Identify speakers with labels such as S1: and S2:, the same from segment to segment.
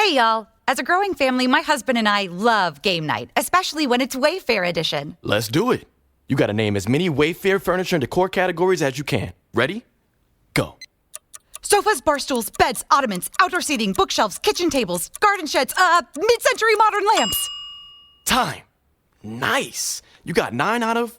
S1: Hey, y'all. As a growing family, my husband and I love game night, especially when it's Wayfair edition.
S2: Let's do it. You gotta name as many Wayfair furniture and decor categories as you can. Ready? Go.
S1: Sofas, bar stools, beds, ottomans, outdoor seating, bookshelves, kitchen tables, garden sheds, mid-century modern lamps.
S2: Time. Nice. You got 9 out of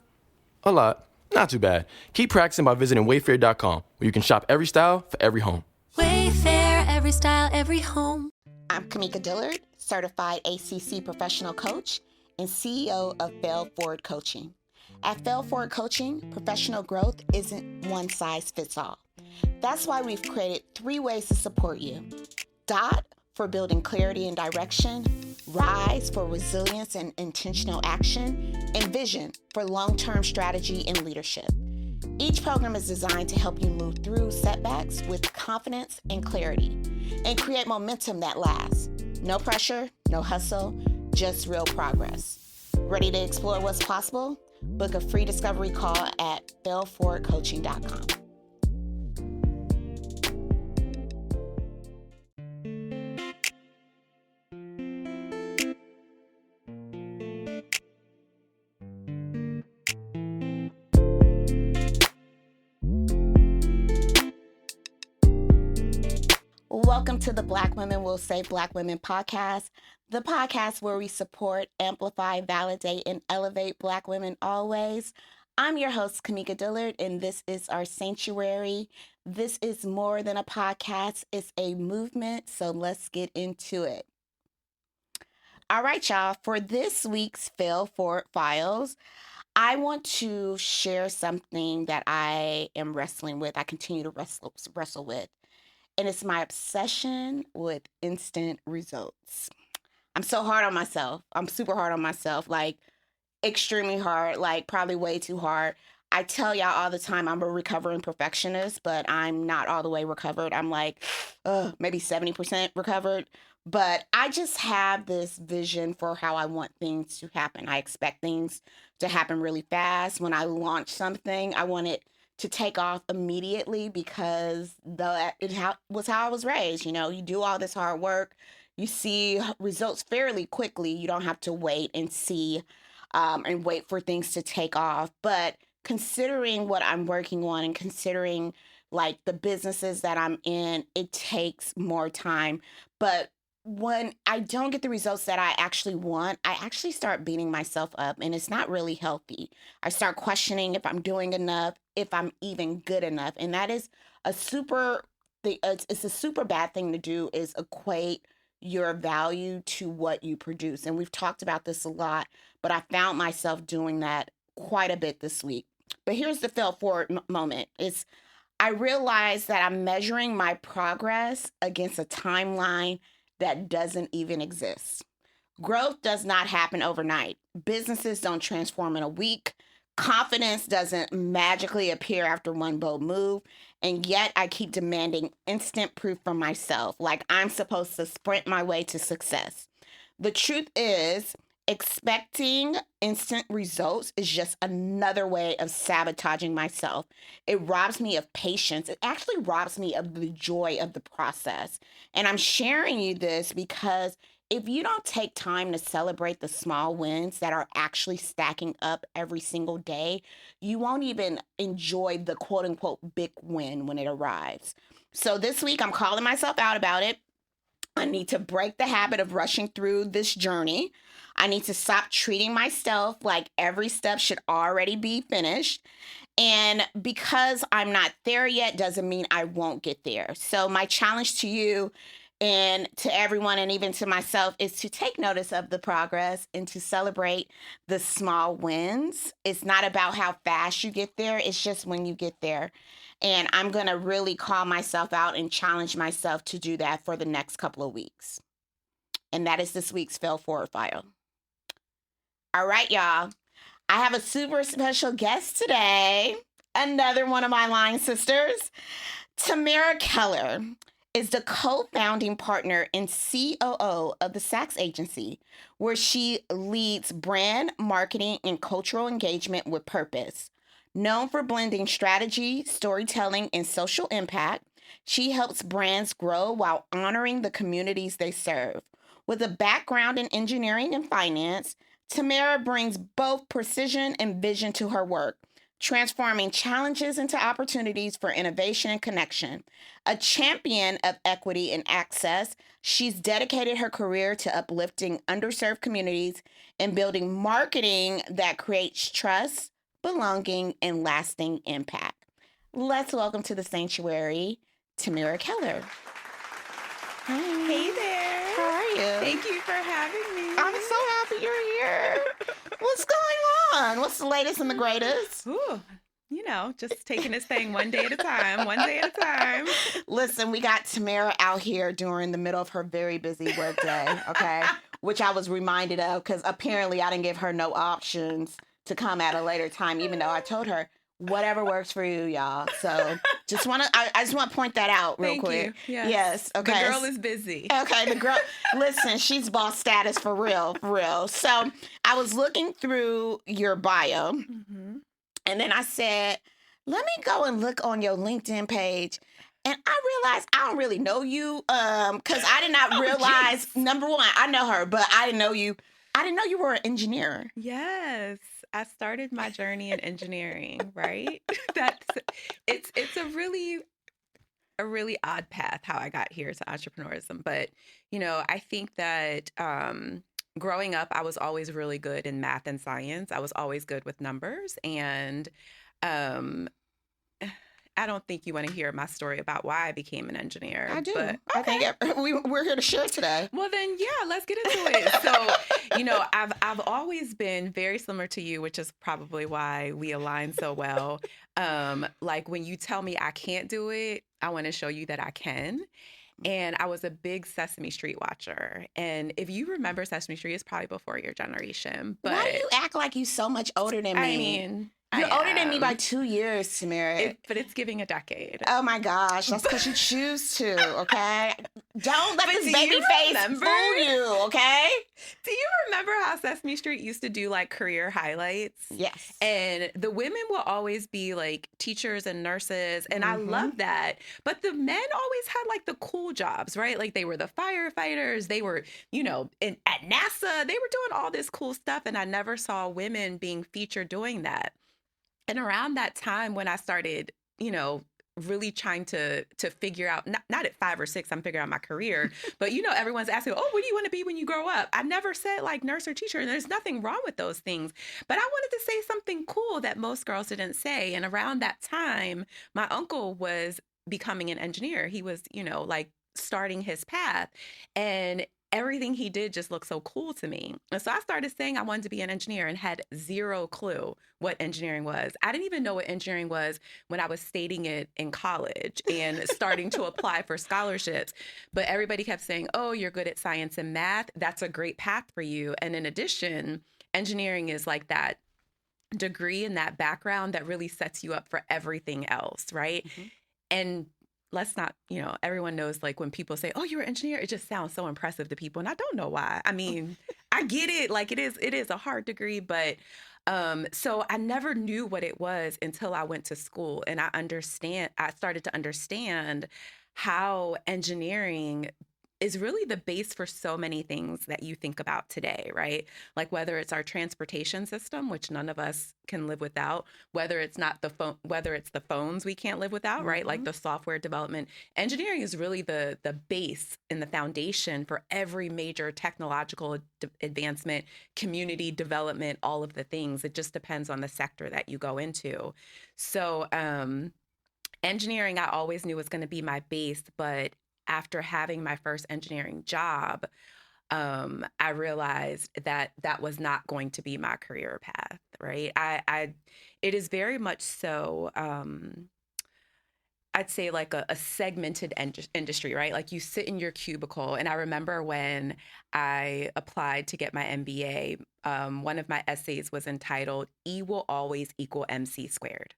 S2: a lot. Not too bad. Keep practicing by visiting wayfair.com, where you can shop every style for every home.
S3: Wayfair, every style, every home.
S4: I'm Kamika Dillard, certified ACC professional coach and CEO of S.A.V.E Coaching. At S.A.V.E Coaching, professional growth isn't one size fits all. That's why we've created 3 ways to support you. DOT for building clarity and direction, RISE for resilience and intentional action, and VISION for long-term strategy and leadership. Each program is designed to help you move through setbacks with confidence and clarity and create momentum that lasts. No pressure, no hustle, just real progress. Ready to explore what's possible? Book a free discovery call at S.A.V.E coaching.com. Welcome to the Black Women Will Save Black Women podcast, the podcast where we support, amplify, validate, and elevate Black women always. I'm your host, Kamika Dillard, and this is our sanctuary. This is more than a podcast, it's a movement, so let's get into it. All right, y'all, for this week's Fail Forward Files, I want to share something that I am wrestling with, I continue to wrestle with. And it's my obsession with instant results. I'm so hard on myself. I'm super hard on myself, like extremely hard, like probably way too hard. I tell y'all all the time I'm a recovering perfectionist, but I'm not all the way recovered. I'm like maybe 70% recovered. But I just have this vision for how I want things to happen. I expect things to happen really fast. When I launch something, I want it to take off immediately because was how I was raised. You know, you do all this hard work, you see results fairly quickly. You don't have to wait and see and wait for things to take off. But considering what I'm working on and considering like the businesses that I'm in, it takes more time. But when I don't get the results that I actually want, I actually start beating myself up, and it's not really healthy. I start questioning if I'm doing enough, if I'm even good enough. And that is it's a super bad thing to do, is equate your value to what you produce. And we've talked about this a lot, but I found myself doing that quite a bit this week. But here's the fail forward moment. I realized that I'm measuring my progress against a timeline that doesn't even exist. Growth does not happen overnight. Businesses don't transform in a week. Confidence doesn't magically appear after one bold move. And yet I keep demanding instant proof from myself, like I'm supposed to sprint my way to success. The truth is, expecting instant results is just another way of sabotaging myself. It robs me of patience. It actually robs me of the joy of the process. And I'm sharing you this because if you don't take time to celebrate the small wins that are actually stacking up every single day, you won't even enjoy the quote unquote big win when it arrives. So this week I'm calling myself out about it. I need to break the habit of rushing through this journey. I need to stop treating myself like every step should already be finished. And because I'm not there yet doesn't mean I won't get there. So my challenge to you and to everyone, and even to myself, is to take notice of the progress and to celebrate the small wins. It's not about how fast you get there. It's just when you get there. And I'm going to really call myself out and challenge myself to do that for the next couple of weeks. And that is this week's Fail Forward File. All right, y'all. I have a super special guest today. Another one of my line sisters. Tamara Keller is the co-founding partner and COO of the S.A.V.E agency, where she leads brand marketing and cultural engagement with purpose. Known for blending strategy, storytelling, and social impact, She helps brands grow while honoring the communities they serve. With a background in engineering and finance, Tamara brings both precision and vision to her work, transforming challenges into opportunities for innovation and connection. A champion of equity and access, she's dedicated her career to uplifting underserved communities and building marketing that creates trust, belonging, and lasting impact. Let's welcome to the sanctuary, Tamara Keller. Hi.
S5: Hey there.
S4: How are you?
S5: Thank you for having me.
S4: I'm so happy you're here. What's going on? What's the latest and the greatest?
S5: Ooh, just taking this thing one day at a time, one day at a time.
S4: Listen, we got Tamara out here during the middle of her very busy work day, okay? Which I was reminded of because apparently I didn't give her no options to come at a later time, even though I told her whatever works for you, y'all. So I just want to point that out real
S5: Thank
S4: quick.
S5: you.
S4: Yes. Okay.
S5: The girl is busy.
S4: Okay, the girl, listen, she's boss status for real, for real. So I was looking through your bio, and then I said, let me go and look on your LinkedIn page. And I realized I don't really know you, because I did not realize, number one, I know her, but I didn't know you. I didn't know you were an engineer.
S5: Yes. I started my journey in engineering, right? It's a really odd path how I got here to entrepreneurism. But, I think that growing up, I was always really good in math and science. I was always good with numbers. And I don't think you want to hear my story about why I became an engineer.
S4: I do.
S5: But,
S4: I think we're here to share today.
S5: Well, then, yeah, let's get into it. So, I've always been very similar to you, which is probably why we align so well. Like when you tell me I can't do it, I want to show you that I can. And I was a big Sesame Street watcher. And if you remember Sesame Street, it's probably before your generation. But
S4: why do you act like you so much older than me?
S5: I mean,
S4: you're older than me by 2 years, Tamara.
S5: But it's giving a decade.
S4: Oh my gosh, that's because you choose to, okay? Don't let this baby face fool you, okay?
S5: Do you remember how Sesame Street used to do like career highlights?
S4: Yes.
S5: And the women will always be like teachers and nurses, and I love that. But the men always had like the cool jobs, right? Like they were the firefighters, they were, at NASA, they were doing all this cool stuff, and I never saw women being featured doing that. And around that time when I started, really trying to figure out, not at 5 or 6, I'm figuring out my career, but, everyone's asking, oh, what do you want to be when you grow up? I never said like nurse or teacher, and there's nothing wrong with those things. But I wanted to say something cool that most girls didn't say. And around that time, my uncle was becoming an engineer. He was, like starting his path. And everything he did just looked so cool to me. And so I started saying I wanted to be an engineer and had zero clue what engineering was. I didn't even know what engineering was when I was stating it in college and starting to apply for scholarships. But everybody kept saying, oh, you're good at science and math. That's a great path for you. And in addition, engineering is like that degree and that background that really sets you up for everything else, right? And let's not, everyone knows like when people say, oh, you're an engineer, it just sounds so impressive to people. And I don't know why. I mean, I get it. Like it is a hard degree, but so I never knew what it was until I went to school and I started to understand how engineering is really the base for so many things that you think about today, right? Like whether it's our transportation system, which none of us can live without, whether it's the phones we can't live without, right? Like the software development. Engineering is really the base and the foundation for every major technological advancement, community development, all of the things. It just depends on the sector that you go into. So engineering, I always knew was going to be my base, but after having my first engineering job, I realized that that was not going to be my career path, right? It is very much so, I'd say like a segmented industry, right? Like you sit in your cubicle. And I remember when I applied to get my MBA, one of my essays was entitled, E will always equal MC squared.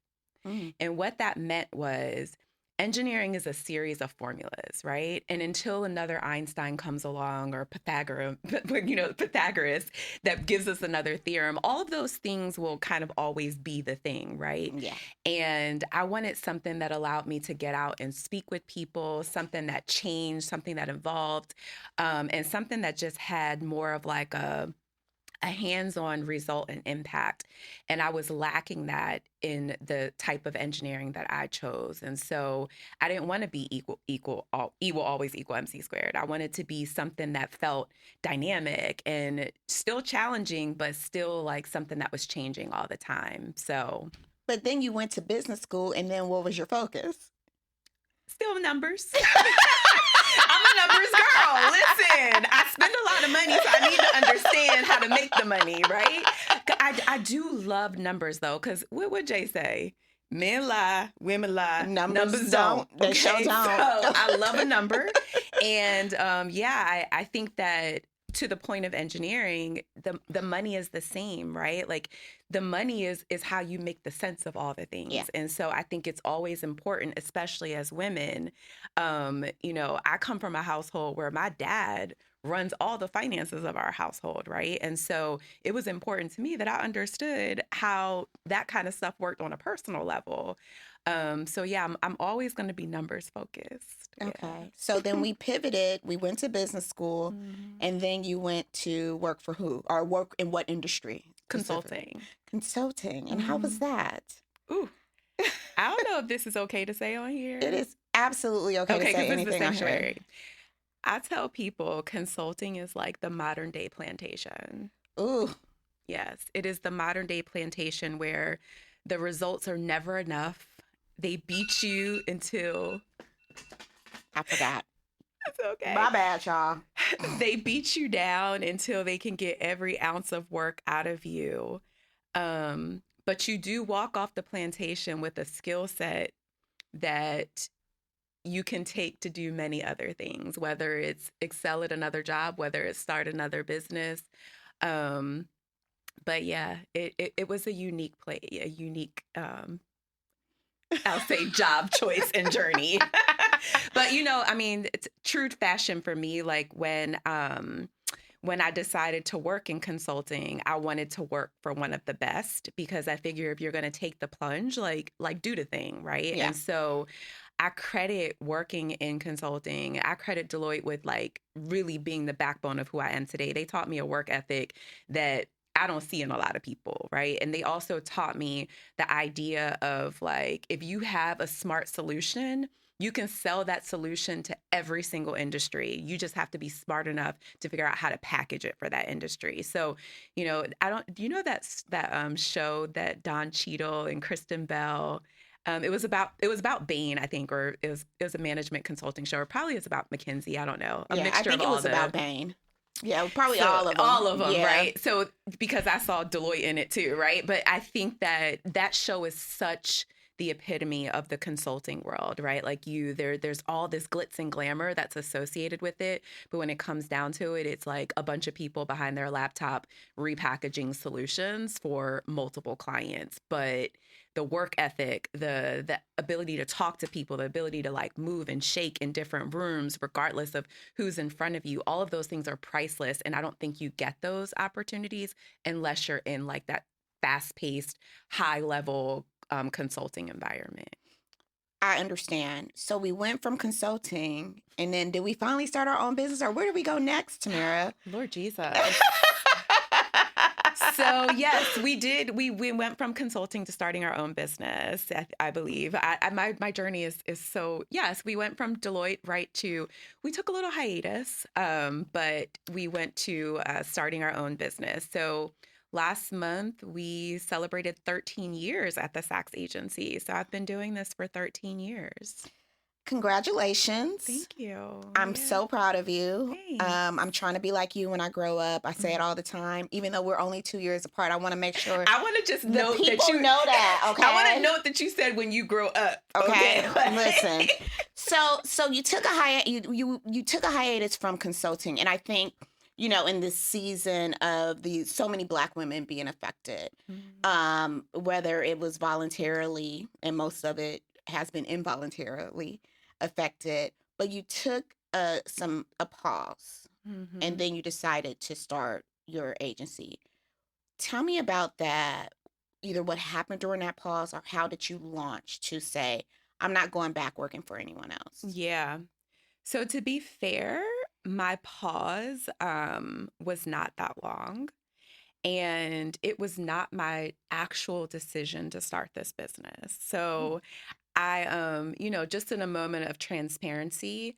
S5: And what that meant was, engineering is a series of formulas, right? And until another Einstein comes along or Pythagoras, Pythagoras that gives us another theorem, all of those things will kind of always be the thing, right?
S4: Yeah.
S5: And I wanted something that allowed me to get out and speak with people, something that changed, something that evolved, and something that just had more of like a hands-on result and impact. And I was lacking that in the type of engineering that I chose. And so I didn't want to be equal, always equal MC squared. I wanted to be something that felt dynamic and still challenging, but still like something that was changing all the time. So.
S4: But then you went to business school, and then what was your focus?
S5: Still numbers. I'm a numbers girl. Listen, I spend a lot of money, so I need to understand how to make the money, right? I do love numbers, though, because what would Jay say? Men lie, women lie, numbers don't.
S4: They sure don't.
S5: So I love a number. And I think that to the point of engineering, the money is the same, right? Like the money is how you make the sense of all the things.
S4: Yeah.
S5: And so I think it's always important, especially as women. I come from a household where my dad runs all the finances of our household, right? And so it was important to me that I understood how that kind of stuff worked on a personal level. I'm always going to be numbers focused.
S4: Okay.
S5: Yeah.
S4: So then we pivoted. We went to business school, and then you went to work for who? Or work in what industry?
S5: Consulting.
S4: Consulting. And how was that?
S5: Ooh. I don't know if this is okay to say on here.
S4: It is absolutely okay to say
S5: because
S4: anything
S5: it's the
S4: on here.
S5: sanctuary. I tell people consulting is like the modern day plantation.
S4: Ooh.
S5: Yes, it is the modern day plantation where the results are never enough. They beat you until...
S4: I forgot.
S5: It's okay.
S4: My bad, y'all.
S5: They beat you down until they can get every ounce of work out of you. But you do walk off the plantation with a skill set that you can take to do many other things, whether it's excel at another job, whether it's start another business. But yeah, it was a unique I'll say job choice and journey. But it's true fashion for me. Like when I decided to work in consulting, I wanted to work for one of the best because I figure if you're going to take the plunge, like do the thing, right?
S4: Yeah.
S5: And so I credit working in consulting. I credit Deloitte with like really being the backbone of who I am today. They taught me a work ethic that I don't see in a lot of people, right? And they also taught me the idea of like, if you have a smart solution, you can sell that solution to every single industry. You just have to be smart enough to figure out how to package it for that industry. So, do you know that show that Don Cheadle and Kristen Bell, it was about Bain, I think, or it was a management consulting show, or probably it's about McKinsey. I don't know.
S4: I think it was about Bain. Yeah, probably all of them.
S5: All of them,
S4: yeah.
S5: right? So because I saw Deloitte in it too, right? But I think that show is such the epitome of the consulting world, right? Like there's all this glitz and glamour that's associated with it. But when it comes down to it, it's like a bunch of people behind their laptop repackaging solutions for multiple clients. But the work ethic, the ability to talk to people, the ability to like move and shake in different rooms, regardless of who's in front of you, all of those things are priceless. And I don't think you get those opportunities unless you're in like that fast-paced, high-level consulting environment.
S4: I understand. So we went from consulting, and then did we finally start our own business, or where do we go next, Tamara?
S5: Lord Jesus. So yes, we did. We went from consulting to starting our own business, I believe. My journey is so, yes, we went from Deloitte we took a little hiatus, but we went to starting our own business. So last month, we celebrated 13 years at the S.A.V.E agency. So I've been doing this for 13 years.
S4: Congratulations.
S5: Thank you.
S4: I'm so proud of you.
S5: Thanks.
S4: I'm trying to be like you when I grow up. I say it all the time. Even though we're only 2 years apart, I want to make sure
S5: I want to just note that
S4: people
S5: you
S4: know that. Okay.
S5: I want to note that you said when you grow up.
S4: Okay. Listen. So you took a you took a hiatus from consulting, and I think, in this season of so many Black women being affected, whether it was voluntarily, and most of it has been involuntarily affected, but you took a pause and then you decided to start your agency. Tell me about that. Either what happened during that pause or how did you launch to say, I'm not going back working for anyone else?
S5: Yeah. So to be fair, my pause was not that long. And it was not my actual decision to start this business. So I, just in a moment of transparency,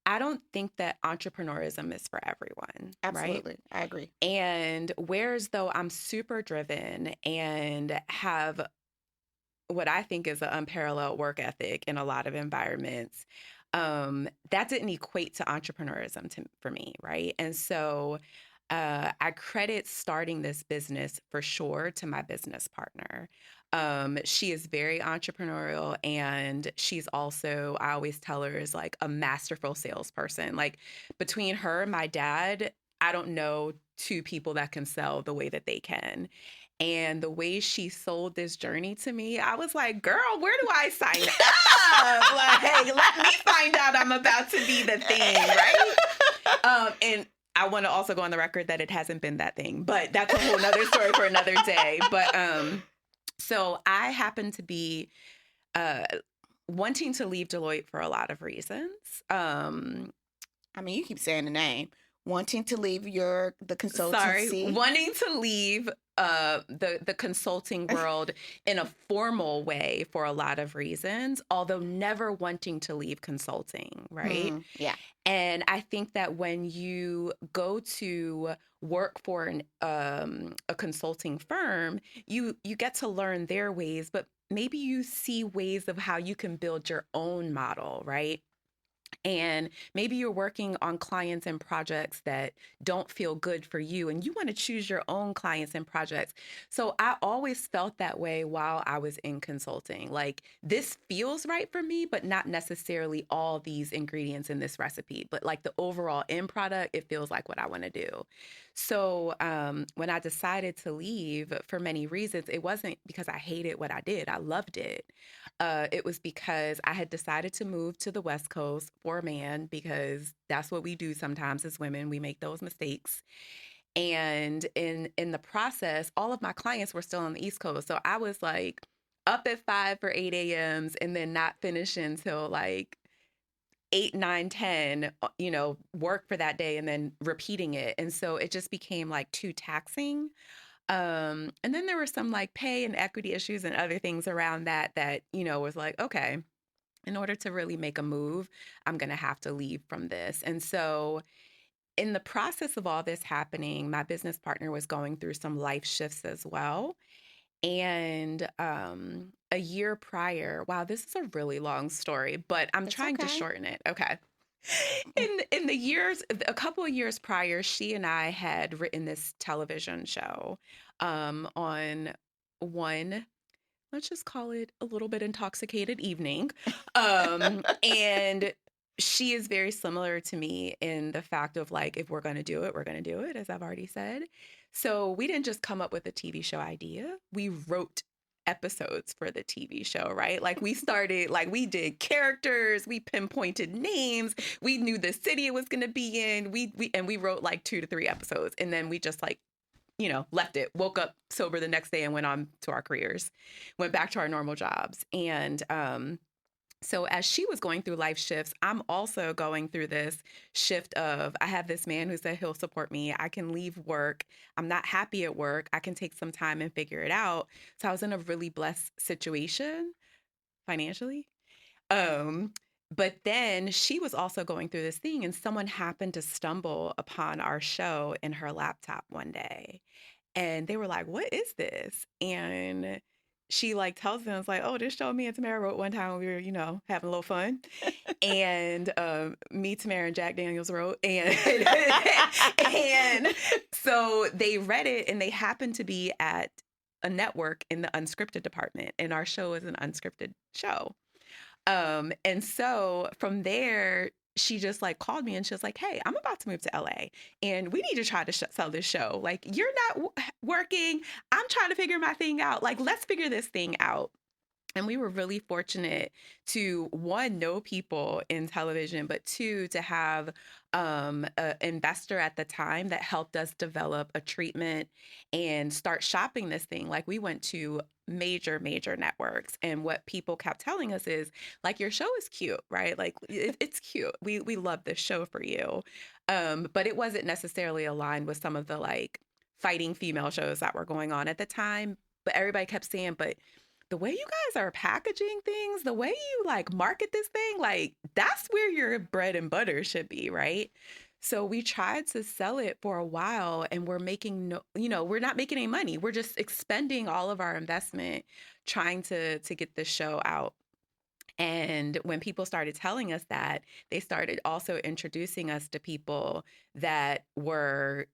S5: I don't think that entrepreneurism is for everyone, right?
S4: Absolutely. I agree.
S5: And whereas though I'm super driven and have what I think is an unparalleled work ethic in a lot of environments, that didn't equate to entrepreneurism for me, right? And so I credit starting this business for sure to my business partner. She is very entrepreneurial and she's also, I always tell her, is like a masterful salesperson. Like between her and my dad, I don't know two people that can sell the way that they can. And the way she sold this journey to me, I was like, girl, where do I sign up? Like, let me find out I'm about to be the thing, right? And I want to also go on the record that it hasn't been that thing, but that's a whole nother story for another day. But so I happen to be wanting to leave Deloitte for a lot of reasons.
S4: I mean, you keep saying the name. Wanting to leave the consultancy.
S5: Sorry, wanting to leave the consulting world in a formal way for a lot of reasons, although never wanting to leave consulting, right?
S4: Yeah.
S5: And I think that when you go to work for a consulting firm, you get to learn their ways, but maybe you see ways of how you can build your own model, right? And maybe you're working on clients and projects that don't feel good for you, and you want to choose your own clients and projects. So I always felt that way while I was in consulting. Like, this feels right for me, but not necessarily all these ingredients in this recipe. But like the overall end product, it feels like what I want to do. So when I decided to leave, for many reasons, it wasn't because I hated what I did. I loved it. It was because I had decided to move to the West Coast for a man, because that's what we do sometimes as women. We make those mistakes. And in the process, all of my clients were still on the East Coast. So I was like up at 5 for 8 a.m.s and then not finishing until like 8, 9, 10, work for that day and then repeating it. And so it just became like too taxing. And then there were some like pay and equity issues and other things around that was like, okay, in order to really make a move, I'm going to have to leave from this. And so in the process of all this happening, my business partner was going through some life shifts as well. And a year prior, wow, this is a really long story, but I'm trying to shorten it. Okay. In the years, a couple of years prior, she and I had written this television show on one, let's just call it a little bit intoxicated evening. And she is very similar to me in the fact of like, if we're going to do it, we're going to do it, as I've already said. So we didn't just come up with a TV show idea. We wrote episodes for the TV show, right? Like we started, like we did characters, we pinpointed names, we knew the city it was going to be in. We wrote like 2 to 3 episodes, and then we just like, left it, woke up sober the next day and went on to our careers, went back to our normal jobs. And so as she was going through life shifts, I'm also going through this shift of, I have this man who said he'll support me. I can leave work. I'm not happy at work. I can take some time and figure it out. So I was in a really blessed situation financially. But then she was also going through this thing, and someone happened to stumble upon our show in her laptop one day. And they were like, what is this? And she like tells them, it's like, oh, this show me and Tamara wrote one time when we were, having a little fun. And me, Tamara, and Jack Daniels wrote. And and so they read it, and they happened to be at a network in the unscripted department. And our show is an unscripted show. And so from there, she just like called me and she was like, hey, I'm about to move to LA and we need to try to sell this show. Like, you're not working. I'm trying to figure my thing out. Like, let's figure this thing out. And we were really fortunate to, one, know people in television, but two, to have an investor at the time that helped us develop a treatment and start shopping this thing. Like, we went to major networks, and what people kept telling us is, like, your show is cute, right? Like, it's cute. We love this show for you. But it wasn't necessarily aligned with some of the like fighting female shows that were going on at the time. But everybody kept saying, but the way you guys are packaging things, the way you like market this thing, like, that's where your bread and butter should be, right? So we tried to sell it for a while, and we're making no, we're not making any money. We're just expending all of our investment trying to get this show out. And when people started telling us that, they started also introducing us to people that were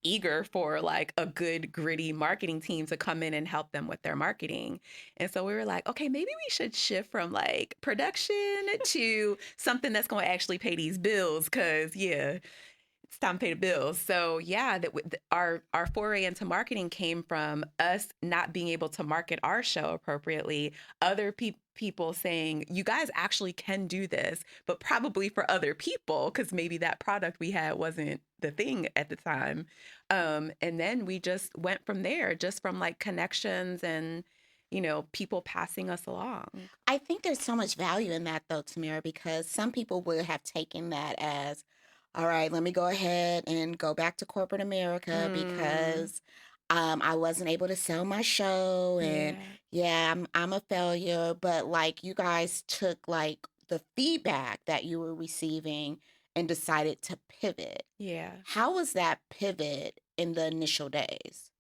S5: eager for like a good, gritty marketing team to come in and help them with their marketing. And so we were like, okay, maybe we should shift from like production to something that's going to actually pay these bills. Cause yeah, it's time to pay the bills. So yeah, our foray into marketing came from us not being able to market our show appropriately. Other people saying, you guys actually can do this, but probably for other people, because maybe that product we had wasn't the thing at the time. And then we just went from there, just from like connections and people passing us along.
S4: I think there's so much value in that, though, Tamara, because some people would have taken that as, all right, let me go ahead and go back to corporate America because I wasn't able to sell my show, and I'm a failure. But like, you guys took like the feedback that you were receiving and decided to pivot.
S5: Yeah.
S4: How was that pivot in the initial days?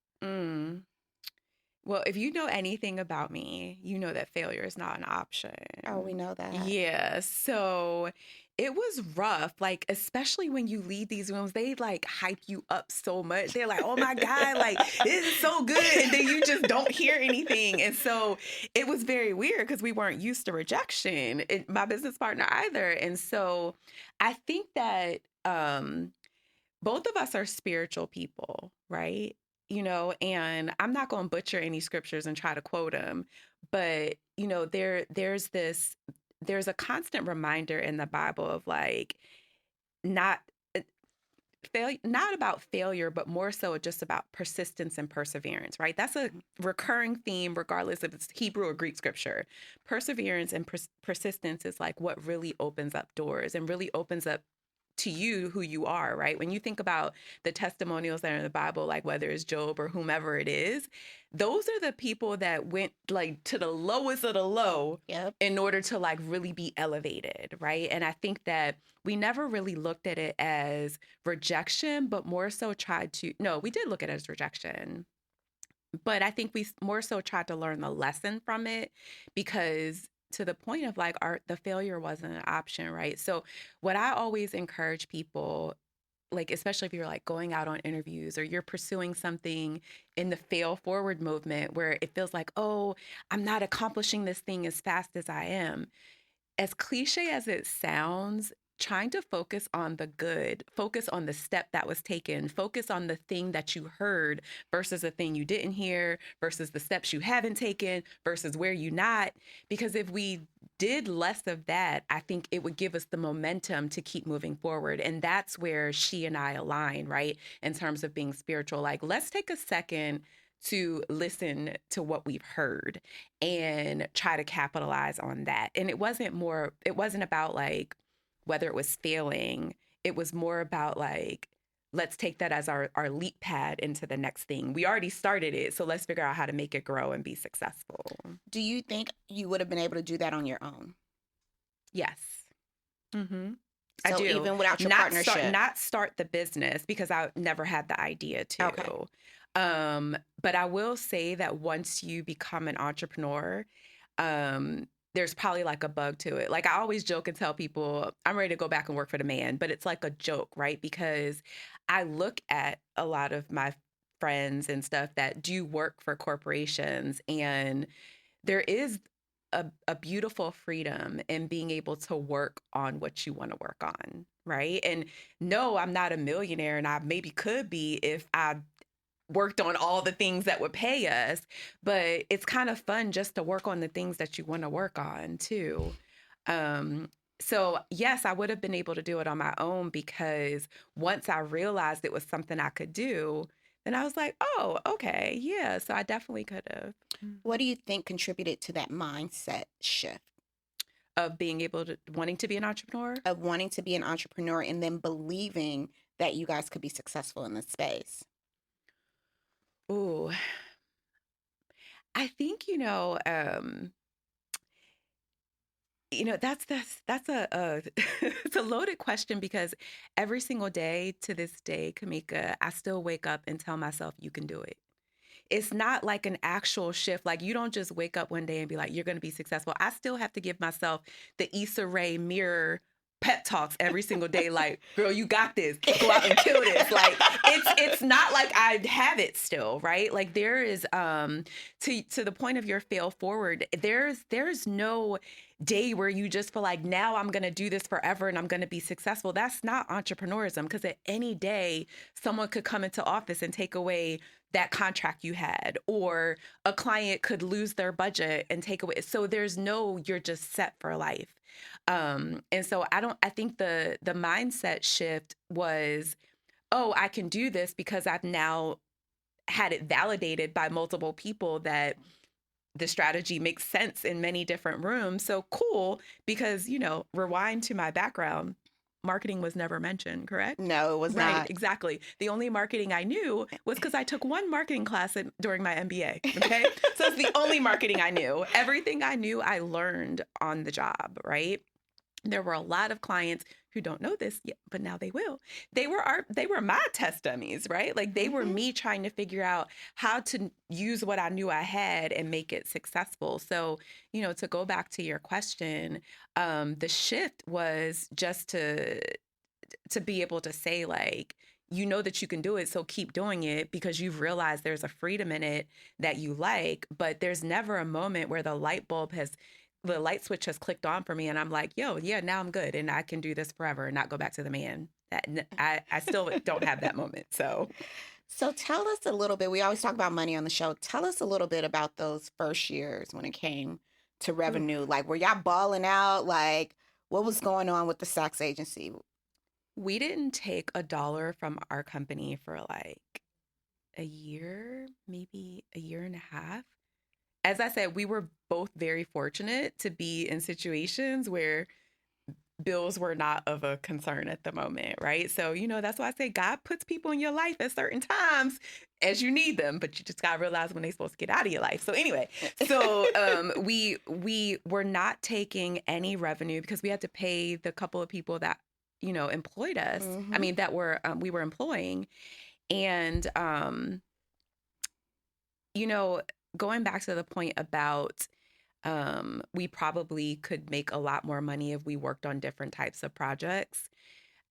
S5: Well, if you know anything about me, you know that failure is not an option.
S4: Oh, we know that.
S5: Yeah. So it was rough, like, especially when you leave these rooms, they like hype you up so much. They're like, oh my God, like, this is so good. And then you just don't hear anything. And so it was very weird because we weren't used to rejection, my business partner either. And so I think that both of us are spiritual people, right? And I'm not going to butcher any scriptures and try to quote them, but there's a constant reminder in the Bible of like not about failure, but more so just about persistence and perseverance, right? That's a recurring theme, regardless if it's Hebrew or Greek scripture. Perseverance and persistence is like what really opens up doors and really opens up to you who you are, right? When you think about the testimonials that are in the Bible, like whether it's Job or whomever it is, those are the people that went like to the lowest of the low in order to like really be elevated, right? And I think that we never really looked at it as rejection, but more so we did look at it as rejection. But I think we more so tried to learn the lesson from it, because to the point of like the failure wasn't an option, right? So what I always encourage people, like, especially if you're like going out on interviews or you're pursuing something in the fail forward movement where it feels like, oh, I'm not accomplishing this thing as fast as I am. As cliche as it sounds, trying to focus on the good, focus on the step that was taken, focus on the thing that you heard versus the thing you didn't hear, versus the steps you haven't taken, versus where you not. Because if we did less of that, I think it would give us the momentum to keep moving forward. And that's where she and I align, right? In terms of being spiritual, like, let's take a second to listen to what we've heard and try to capitalize on that. And it wasn't about like, whether it was failing, it was more about like, let's take that as our leap pad into the next thing. We already started it, so let's figure out how to make it grow and be successful.
S4: Do you think you would have been able to do that on your own?
S5: Yes. Mm-hmm.
S4: So
S5: I do.
S4: Even without your partnership?
S5: Not start the business, because I never had the idea to.
S4: Okay.
S5: But I will say that once you become an entrepreneur, there's probably like a bug to it. Like, I always joke and tell people I'm ready to go back and work for the man, but it's like a joke, right? Because I look at a lot of my friends and stuff that do work for corporations, and there is a beautiful freedom in being able to work on what you want to work on, right? And no, I'm not a millionaire, and I maybe could be if I worked on all the things that would pay us, but it's kind of fun just to work on the things that you want to work on too. So yes, I would have been able to do it on my own, because once I realized it was something I could do, then I was like, oh, okay, yeah. So I definitely could have.
S4: What do you think contributed to that mindset shift
S5: Of being able to wanting to be an entrepreneur.
S4: of wanting to be an entrepreneur and then believing that you guys could be successful in this space?
S5: Ooh, I think, that's a it's a loaded question, because every single day to this day, Kamika, I still wake up and tell myself you can do it. It's not like an actual shift. Like, you don't just wake up one day and be like, you're going to be successful. I still have to give myself the Issa Rae mirror pep talks every single day. Like, girl, you got this. Go out and kill this. Like, it's not like I have it still, right? Like, there is to the point of your fail forward, there's no day where you just feel like, now I'm going to do this forever and I'm going to be successful. That's not entrepreneurism, because at any day someone could come into office and take away that contract you had, or a client could lose their budget and take away. So there's no, you're just set for life. And so I think the mindset shift was, oh, I can do this because I've now had it validated by multiple people that the strategy makes sense in many different rooms. So cool, because, rewind to my background, marketing was never mentioned, correct?
S4: No, it was
S5: Right,
S4: not.
S5: exactly. The only marketing I knew was because I took one marketing class during my MBA, okay? So it's the only marketing I knew. Everything I knew, I learned on the job, right? There were a lot of clients who don't know this yet, but now they will. They were my test dummies, right? Like, they were me trying to figure out how to use what I knew I had and make it successful. So, to go back to your question, the shift was just to be able to say, like, that you can do it, so keep doing it, because you've realized there's a freedom in it that you like. But there's never a moment where the light switch has clicked on for me and I'm like, yo, yeah, now I'm good and I can do this forever and not go back to the man. I still don't have that moment. So
S4: Tell us a little bit. We always talk about money on the show. Tell us a little bit about those first years when it came to revenue. Like, were y'all balling out? Like, what was going on with the Saks agency?
S5: we didn't take $1 from our company for like a year, maybe a year and a half. As I said, we were both very fortunate to be in situations where bills were not of a concern at the moment, right? So, that's why I say God puts people in your life at certain times as you need them, but you just got to realize when they're supposed to get out of your life. So anyway, we were not taking any revenue because we had to pay the couple of people that, employed us. I mean, that we were employing. And, going back to the point about we probably could make a lot more money if we worked on different types of projects.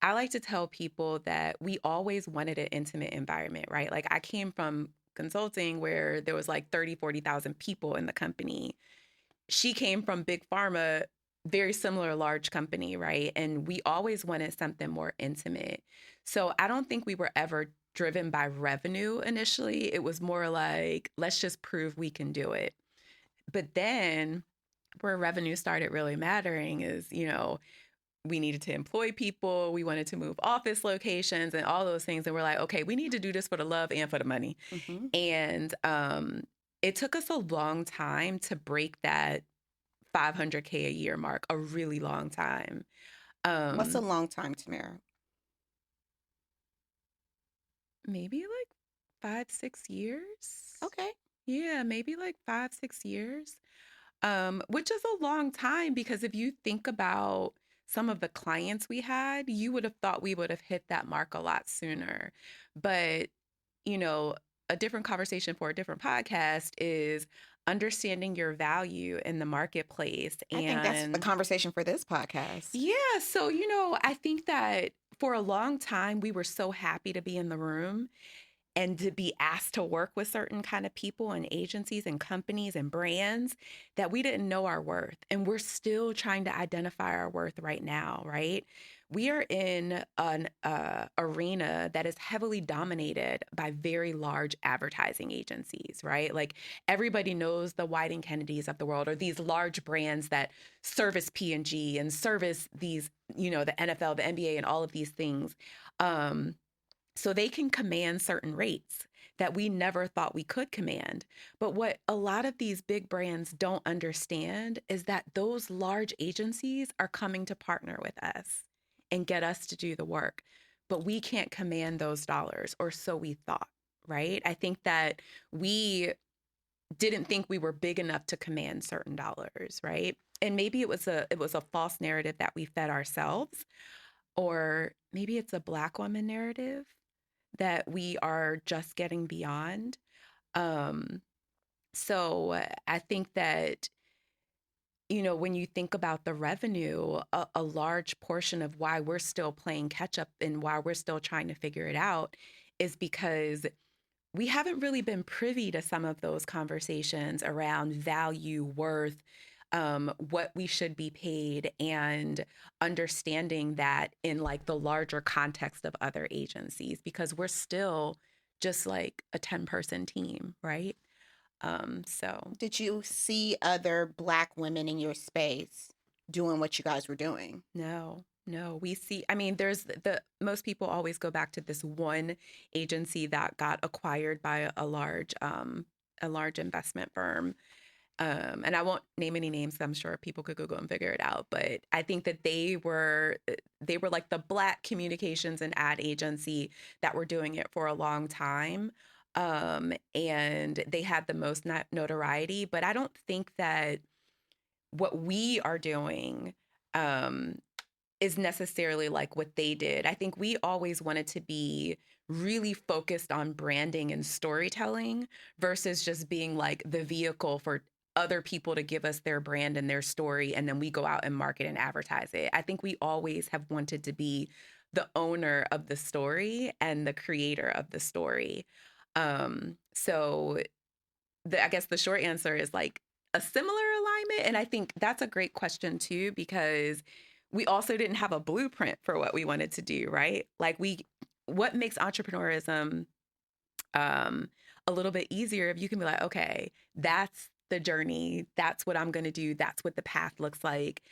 S5: I like to tell people that we always wanted an intimate environment, right? Like, I came from consulting where there was like 30, 40,000 people in the company. She came from big pharma, very similar large company, right? And we always wanted something more intimate. So I don't think we were ever driven by revenue initially. It was more like, let's just prove we can do it. But then where revenue started really mattering is, we needed to employ people. We wanted to move office locations and all those things. And we're like, okay, we need to do this for the love and for the money. And it took us a long time to break that $500K a year mark, a really long time.
S4: What's a long time, Tamara?
S5: Maybe like 5-6 years.
S4: Okay.
S5: Yeah, maybe like 5-6 years, which is a long time, because if you think about some of the clients we had, you would have thought we would have hit that mark a lot sooner. But, a different conversation for a different podcast is understanding your value in the marketplace.
S4: I think that's the conversation for this podcast.
S5: Yeah. So, I think that for a long time, we were so happy to be in the room. and to be asked to work with certain kind of people and agencies and companies and brands that we didn't know our worth. And we're still trying to identify our worth right now, right? We are in an arena that is heavily dominated by very large advertising agencies, right? Like everybody knows the White and Kennedys of the world, or these large brands that service P&G and service these, the NFL, the NBA, and all of these things. So they can command certain rates that we never thought we could command. But what a lot of these big brands don't understand is that those large agencies are coming to partner with us and get us to do the work. But we can't command those dollars, or so we thought, right? I think that we didn't think we were big enough to command certain dollars, right? And maybe it was a false narrative that we fed ourselves, or maybe it's a Black woman narrative that we are just getting beyond. So I think that, when you think about the revenue, a large portion of why we're still playing catch up and why we're still trying to figure it out is because we haven't really been privy to some of those conversations around value, worth, what we should be paid, and understanding that in like the larger context of other agencies, because we're still just like a 10-person team, right? So
S4: Did you see other Black women in your space doing what you guys were doing?
S5: no, we see, I mean, there's most people always go back to this one agency that got acquired by a large investment firm. And I won't name any names, 'cause I'm sure people could Google and figure it out. But I think that they were like the Black communications and ad agency that were doing it for a long time. And they had the most notoriety. But I don't think that what we are doing is necessarily like what they did. I think we always wanted to be really focused on branding and storytelling versus just being like the vehicle for other people to give us their brand and their story, and then we go out and market and advertise it. I think we always have wanted to be the owner of the story and the creator of the story. So I guess the short answer is like a similar alignment. And I think that's a great question too, because we also didn't have a blueprint for what we wanted to do, right? Like what makes entrepreneurism a little bit easier if you can be like, okay, that's the journey. That's what I'm going to do. That's what the path looks like.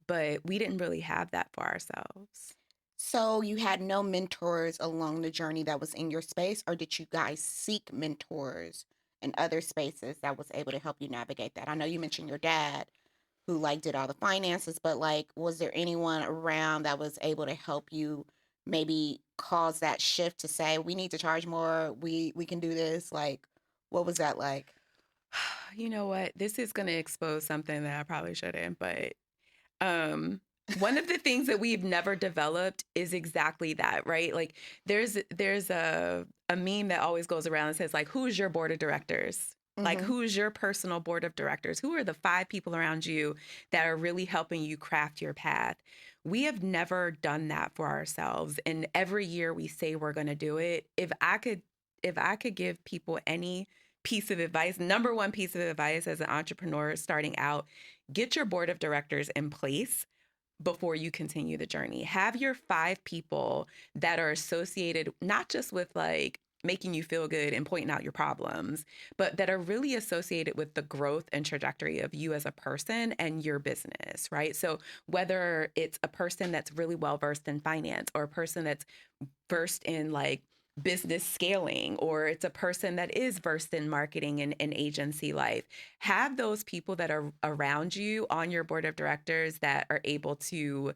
S5: But we didn't really have that for ourselves.
S4: So you had no mentors along the journey that was in your space, or did you guys seek mentors in other spaces that was able to help you navigate that? I know you mentioned your dad who like did all the finances, but like was there anyone around that was able to help you maybe cause that shift to say we need to charge more, we can do this? Like what was that like?
S5: You know what? This is going to expose something that I probably shouldn't, but one of the things that we've never developed is exactly that, right? Like there's a meme that always goes around and says like, who's your board of directors? Like, who's your personal board of directors? Who are the 5 people around you that are really helping you craft your path? We have never done that for ourselves. And every year we say we're going to do it. If I could give people any piece of advice, number one piece of advice as an entrepreneur starting out, get your board of directors in place before you continue the journey. Have your 5 people that are associated not just with like making you feel good and pointing out your problems, but that are really associated with the growth and trajectory of you as a person and your business, right? So whether it's a person that's really well versed in finance, or a person that's versed in like business scaling, or it's a person that is versed in marketing and agency life, have those people that are around you on your board of directors that are able to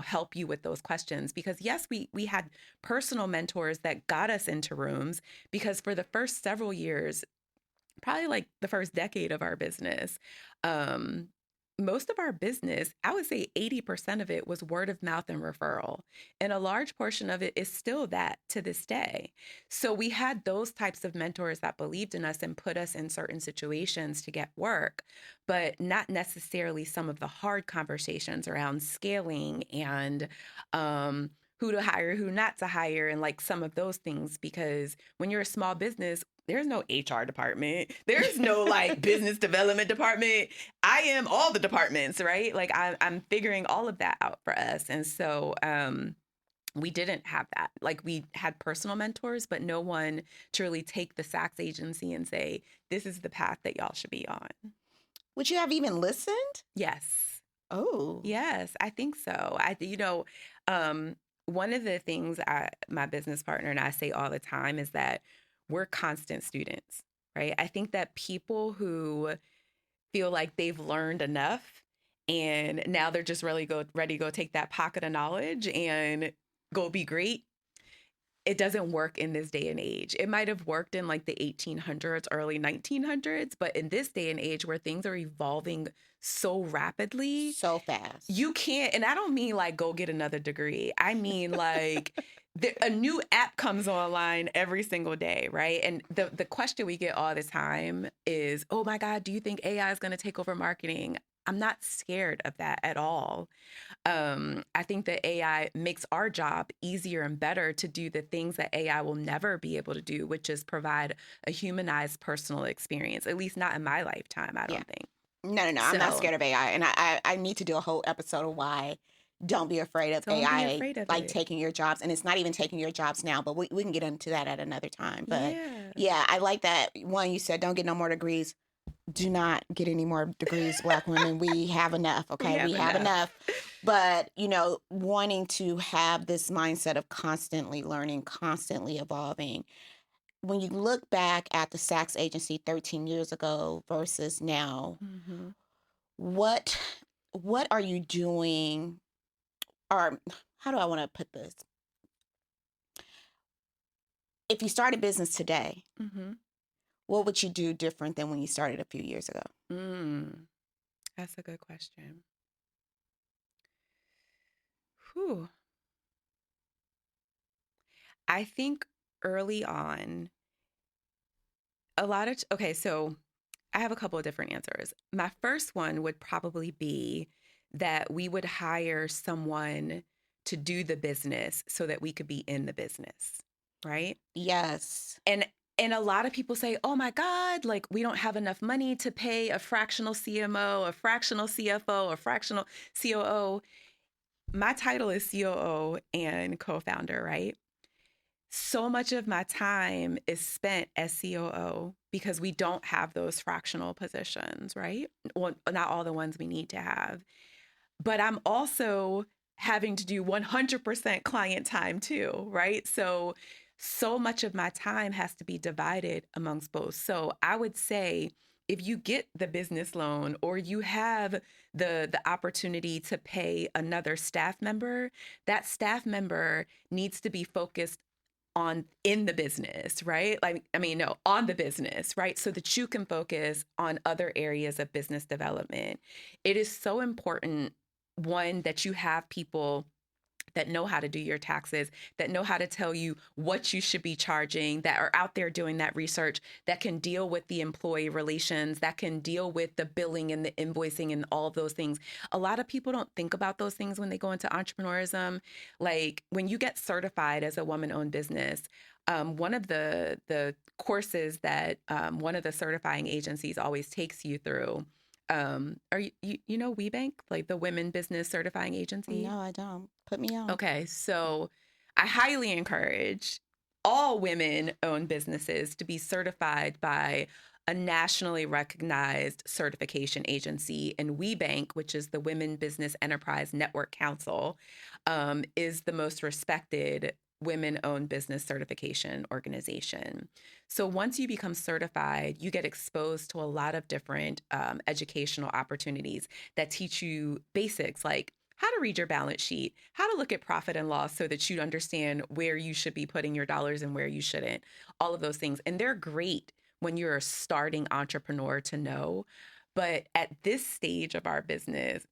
S5: help you with those questions. Because yes, we had personal mentors that got us into rooms, because for the first several years, probably like the first decade of our business, most of our business, I would say 80% of it was word of mouth and referral. And a large portion of it is still that to this day. So we had those types of mentors that believed in us and put us in certain situations to get work, but not necessarily some of the hard conversations around scaling and who to hire, who not to hire, and like some of those things. Because when you're a small business, there's no HR department. There's no like business development department. I am all the departments, right? Like I'm figuring all of that out for us. And so we didn't have that. Like we had personal mentors, but no one to really take the S.A.V.E agency and say, this is the path that y'all should be on.
S4: Would you have even listened?
S5: Yes.
S4: Oh.
S5: Yes, I think so. One of the things my business partner and I say all the time is that we're constant students, right? I think that people who feel like they've learned enough and now they're just really ready to go take that pocket of knowledge and go be great. It doesn't work in this day and age. It might have worked in like the 1800s, early 1900s, but in this day and age where things are evolving so rapidly,
S4: So fast.
S5: you can't, and I don't mean like go get another degree. I mean like a new app comes online every single day, right? And the question we get all the time is, oh my God, do you think AI is going to take over marketing? I'm not scared of that at all. I think that AI makes our job easier and better to do the things that AI will never be able to do, which is provide a humanized personal experience, at least not in my lifetime, I don't think.
S4: No. I'm not
S5: So-
S4: scared of AI. And I need to do a whole episode of why don't be afraid of
S5: Don't be
S4: AI
S5: afraid of
S4: like
S5: it.
S4: taking your jobs. And it's not even taking your jobs now, but we can get into that at another time. But
S5: Yeah.
S4: yeah, I like that one you said, don't get no more degrees. Do not get any more degrees, Black women. We have enough, okay? We have enough. But, wanting to have this mindset of constantly learning, constantly evolving. When you look back at the S.A.V.E agency 13 years ago versus now,
S5: Mhm.
S4: what are you doing, or how do I want to put this? If you start a business today,
S5: Mhm.
S4: what would you do different than when you started a few years ago?
S5: That's a good question. Whew. I think early on, okay, so I have a couple of different answers. My first one would probably be that we would hire someone to do the business so that we could be in the business, right?
S4: Yes.
S5: And a lot of people say, "Oh my God, like we don't have enough money to pay a fractional CMO, a fractional CFO, a fractional COO." My title is COO and co-founder, right? So much of my time is spent as COO because we don't have those fractional positions, right? Well, not all the ones we need to have. But I'm also having to do 100% client time too, right? So much of my time has to be divided amongst both. So I would say if you get the business loan or you have the opportunity to pay another staff member, that staff member needs to be focused in the business, right? On the business, right? So that you can focus on other areas of business development. It is so important, one, that you have people that know how to do your taxes, that know how to tell you what you should be charging, that are out there doing that research, that can deal with the employee relations, that can deal with the billing and the invoicing and all of those things. A lot of people don't think about those things when they go into entrepreneurism. Like when you get certified as a woman-owned business, one of the courses that one of the certifying agencies always takes you through, are you know WeBank, like the women business certifying agency?
S4: No, I don't. Put me on.
S5: Okay, so I highly encourage all women-owned businesses to be certified by a nationally recognized certification agency. And WeBank, which is the Women Business Enterprise Network Council, is the most respected women-owned business certification organization. So once you become certified, you get exposed to a lot of different educational opportunities that teach you basics like how to read your balance sheet, how to look at profit and loss so that you understand where you should be putting your dollars and where you shouldn't, all of those things. And they're great when you're a starting entrepreneur to know. But at this stage of our business,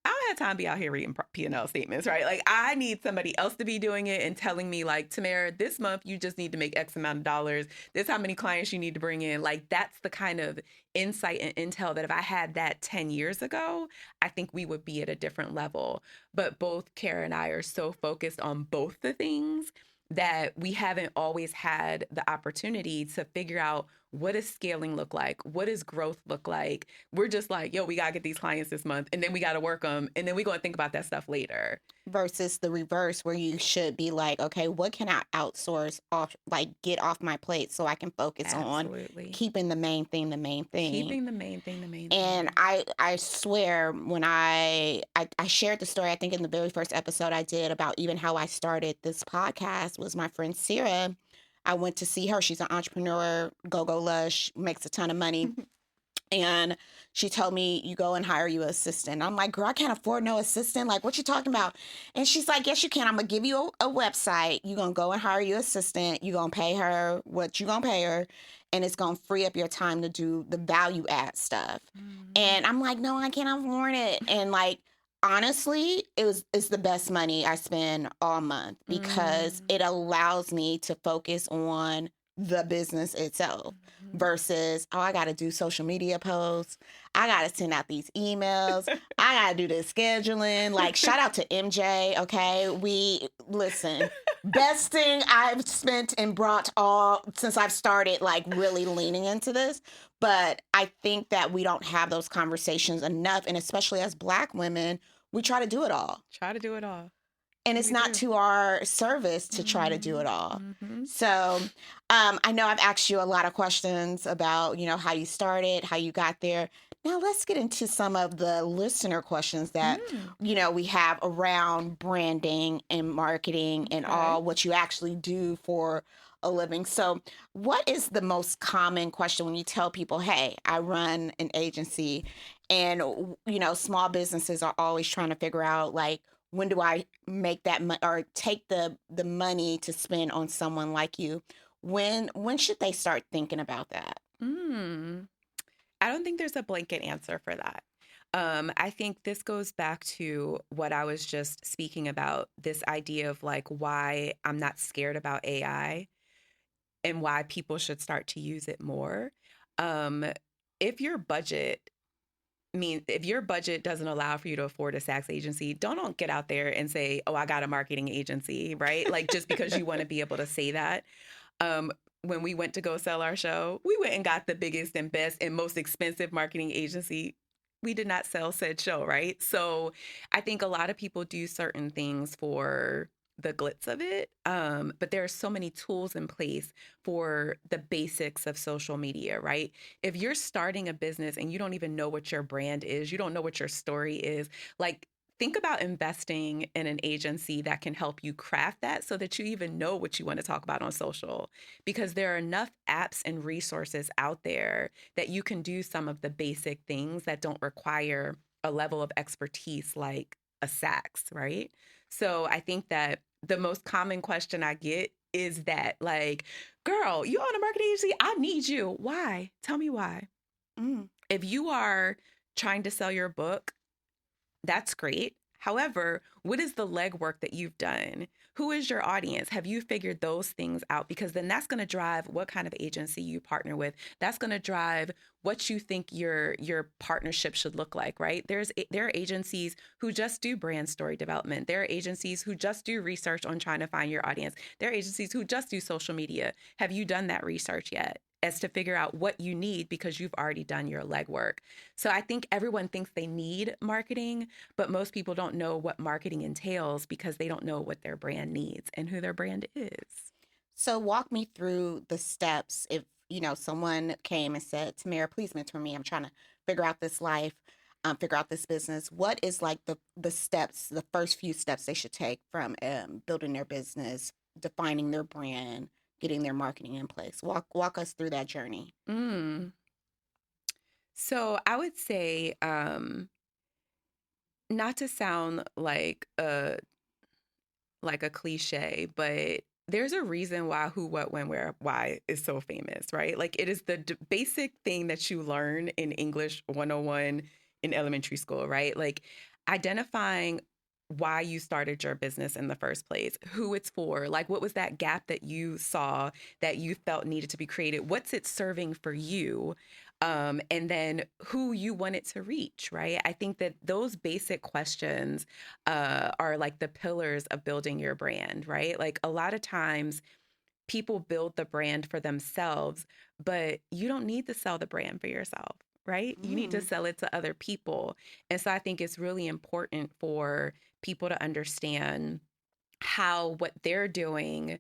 S5: I don't don't have time to be out here reading P&L statements, right? Like I need somebody else to be doing it and telling me like, Tamara, this month you just need to make X amount of dollars. This is how many clients you need to bring in. Like that's the kind of insight and intel that if I had that 10 years ago, I think we would be at a different level. But both Kara and I are so focused on both the things that we haven't always had the opportunity to figure out what does scaling look like? What does growth look like? We're just like, yo, we got to get these clients this month and then we got to work them. And then we're going to think about that stuff later.
S4: Versus the reverse where you should be like, okay, what can I outsource off, like get off my plate so I can focus on
S5: Absolutely.
S4: keeping the main thing the main thing.
S5: Keeping the main thing the main
S4: And
S5: thing.
S4: I swear when I shared the story, I think in the very first episode I did about even how I started this podcast was my friend Sarah. I went to see her. She's an entrepreneur, go lush, makes a ton of money. And she told me, you go and hire you an assistant. I'm like, girl, I can't afford no assistant. Like, what you talking about? And she's like, yes, you can. I'm going to give you a website. You're going to go and hire your assistant. You're going to pay her what you're going to pay her. And it's going to free up your time to do the value add stuff. And I'm like, no, I can't afford it. And like, honestly, it's the best money I spend all month because it allows me to focus on the business itself versus, oh, I got to do social media posts. I got to send out these emails. I got to do the scheduling. Like, shout out to MJ. Okay. Listen, best thing I've spent and brought all since I've started, like really leaning into this. But I think that we don't have those conversations enough. And especially as Black women, we try to do it all.
S5: Try to do it all.
S4: And it's not to our service to try to do it all. So I know I've asked you a lot of questions about, how you started, how you got there. Now let's get into some of the listener questions that, we have around branding and marketing and all what you actually do for a living. So what is the most common question when you tell people, hey, I run an agency and, small businesses are always trying to figure out like, when do I make that or take the money to spend on someone like you? When should they start thinking about that?
S5: I don't think there's a blanket answer for that. I think this goes back to what I was just speaking about, this idea of like why I'm not scared about AI and why people should start to use it more. If your budget doesn't allow for you to afford a SAGS agency, don't get out there and say, oh, I got a marketing agency, right? Like just because you want to be able to say that. When we went to go sell our show, we went and got the biggest and best and most expensive marketing agency. We did not sell said show, right? So I think a lot of people do certain things for the glitz of it. But there are so many tools in place for the basics of social media, right? If you're starting a business and you don't even know what your brand is, you don't know what your story is, like think about investing in an agency that can help you craft that so that you even know what you want to talk about on social, because there are enough apps and resources out there that you can do some of the basic things that don't require a level of expertise like a SAGS, right? So I think that the most common question I get is that like, girl, you own a marketing agency? I need you. Why? Tell me why. If you are trying to sell your book, that's great. However, what is the legwork that you've done? Who is your audience? Have you figured those things out? Because then that's going to drive what kind of agency you partner with. That's going to drive what you think your partnership should look like, right? There are agencies who just do brand story development. There are agencies who just do research on trying to find your audience. There are agencies who just do social media. Have you done that research yet? As to figure out what you need because you've already done your legwork. So I think everyone thinks they need marketing, but most people don't know what marketing entails because they don't know what their brand needs and who their brand is.
S4: So walk me through the steps. If, someone came and said, Tamara, please mentor me. I'm trying to figure out this life, figure out this business. What is like the steps, the first few steps they should take from building their business, defining their brand, getting their marketing in place? Walk us through that journey.
S5: So I would say, not to sound like a cliche, but there's a reason why who, what, when, where, why is so famous, right? Like it is the basic thing that you learn in English 101 in elementary school, right? Like identifying why you started your business in the first place, who it's for, like what was that gap that you saw that you felt needed to be created? What's it serving for you? And then who you want it to reach, right? I think that those basic questions are like the pillars of building your brand, right? Like a lot of times people build the brand for themselves, but you don't need to sell the brand for yourself, right? You need to sell it to other people. And so I think it's really important for people to understand how what they're doing,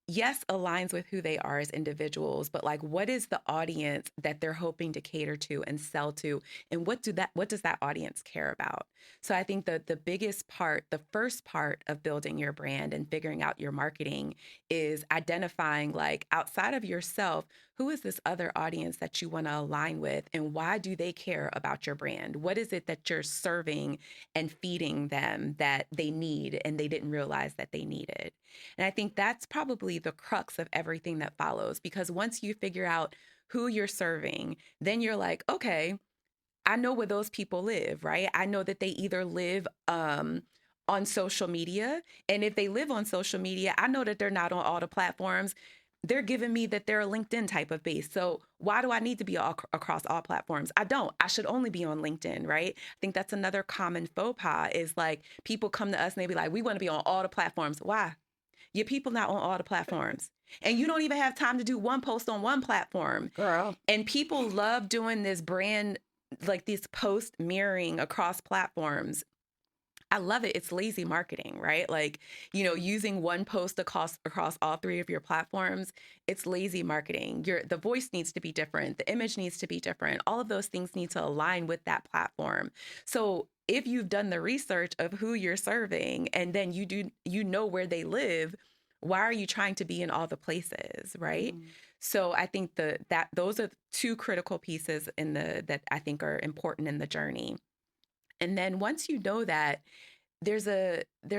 S5: yes, aligns with who they are as individuals, but like what is the audience that they're hoping to cater to and sell to, and what does that audience care about? So I think that the biggest part, the first part of building your brand and figuring out your marketing is identifying, like, outside of yourself, who is this other audience that you want to align with, and why do they care about your brand? What is it that you're serving and feeding them that they need and they didn't realize that they needed? And I think that's probably the crux of everything that follows, because once you figure out who you're serving, then you're like, okay, I know where those people live, right? I know that they either live on social media. And if they live on social media, I know that they're not on all the platforms. They're giving me that they're a LinkedIn type of base. So why do I need to be across all platforms? I don't. I should only be on LinkedIn, right? I think that's another common faux pas is like people come to us and they be like, we want to be on all the platforms. Why? Your people not on all the platforms. And you don't even have time to do one post on one platform.
S4: Girl.
S5: And people love doing this brand, like this post mirroring across platforms. I love it. It's lazy marketing, right? Like, you know, using one post across all three of your platforms, it's lazy marketing. The voice needs to be different. The image needs to be different. All of those things need to align with that platform. So if you've done the research of who you're serving and then you know where they live, why are you trying to be in all the places, right? So I think that those are two critical pieces that I think are important in the journey. And then once you know that, there's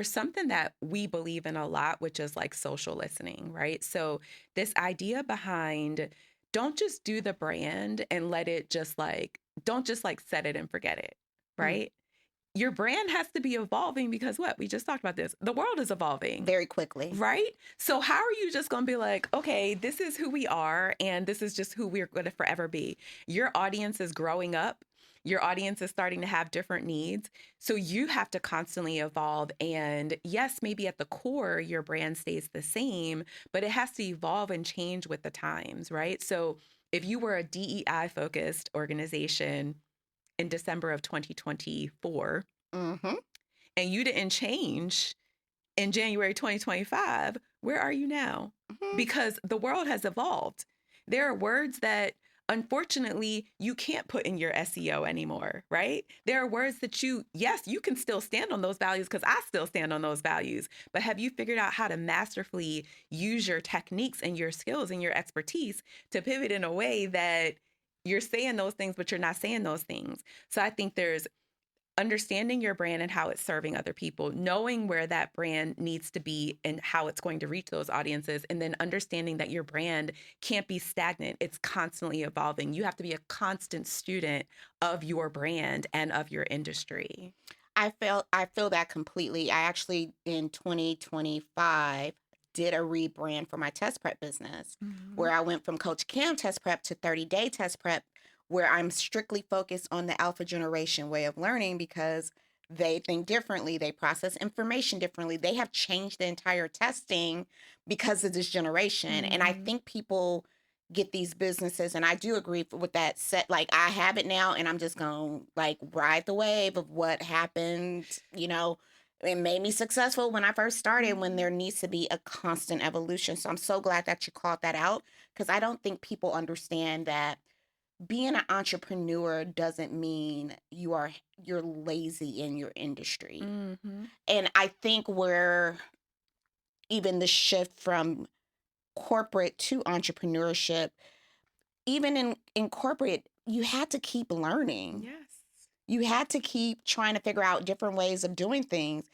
S5: something that we believe in a lot, which is like social listening, right? So this idea behind, don't just do the brand and don't just like set it and forget it, right? Your brand has to be evolving because we just talked about this. The world is evolving
S4: Very quickly.
S5: right? So how are you just going to be like, okay, this is who we are and this is just who we're going to forever be? Your audience is growing up. Your audience is starting to have different needs. So you have to constantly evolve. And yes, maybe at the core, your brand stays the same, but it has to evolve and change with the times, right? So if you were a DEI focused organization in December of 2024
S4: Mm-hmm.
S5: and you didn't change in January 2025, where are you now? Because the world has evolved. There are words that unfortunately you can't put in your SEO anymore, right? There are words that you can still stand on those values because I still stand on those values. But have you figured out how to masterfully use your techniques and your skills and your expertise to pivot in a way that you're saying those things, but you're not saying those things? So I think there's understanding your brand and how it's serving other people, knowing where that brand needs to be and how it's going to reach those audiences, and then understanding that your brand can't be stagnant. It's constantly evolving. You have to be a constant student of your brand and of your industry.
S4: I feel that completely. I actually in 2025 did a rebrand for my test prep business where I went from Coach Cam test prep to 30-day test prep, where I'm strictly focused on the alpha generation way of learning because they think differently. They process information differently. They have changed the entire testing because of this generation. And I think people get these businesses, and I do agree with that set. Like, I have it now and I'm just going to like ride the wave of what happened, you know. It made me successful when I first started, when there needs to be a constant evolution. So I'm so glad that you called that out, because I don't think people understand that being an entrepreneur doesn't mean you're lazy in your industry. And I think where even the shift from corporate to entrepreneurship, even in corporate, you had to keep learning.
S5: Yes.
S4: You had to keep trying to figure out different ways of doing things,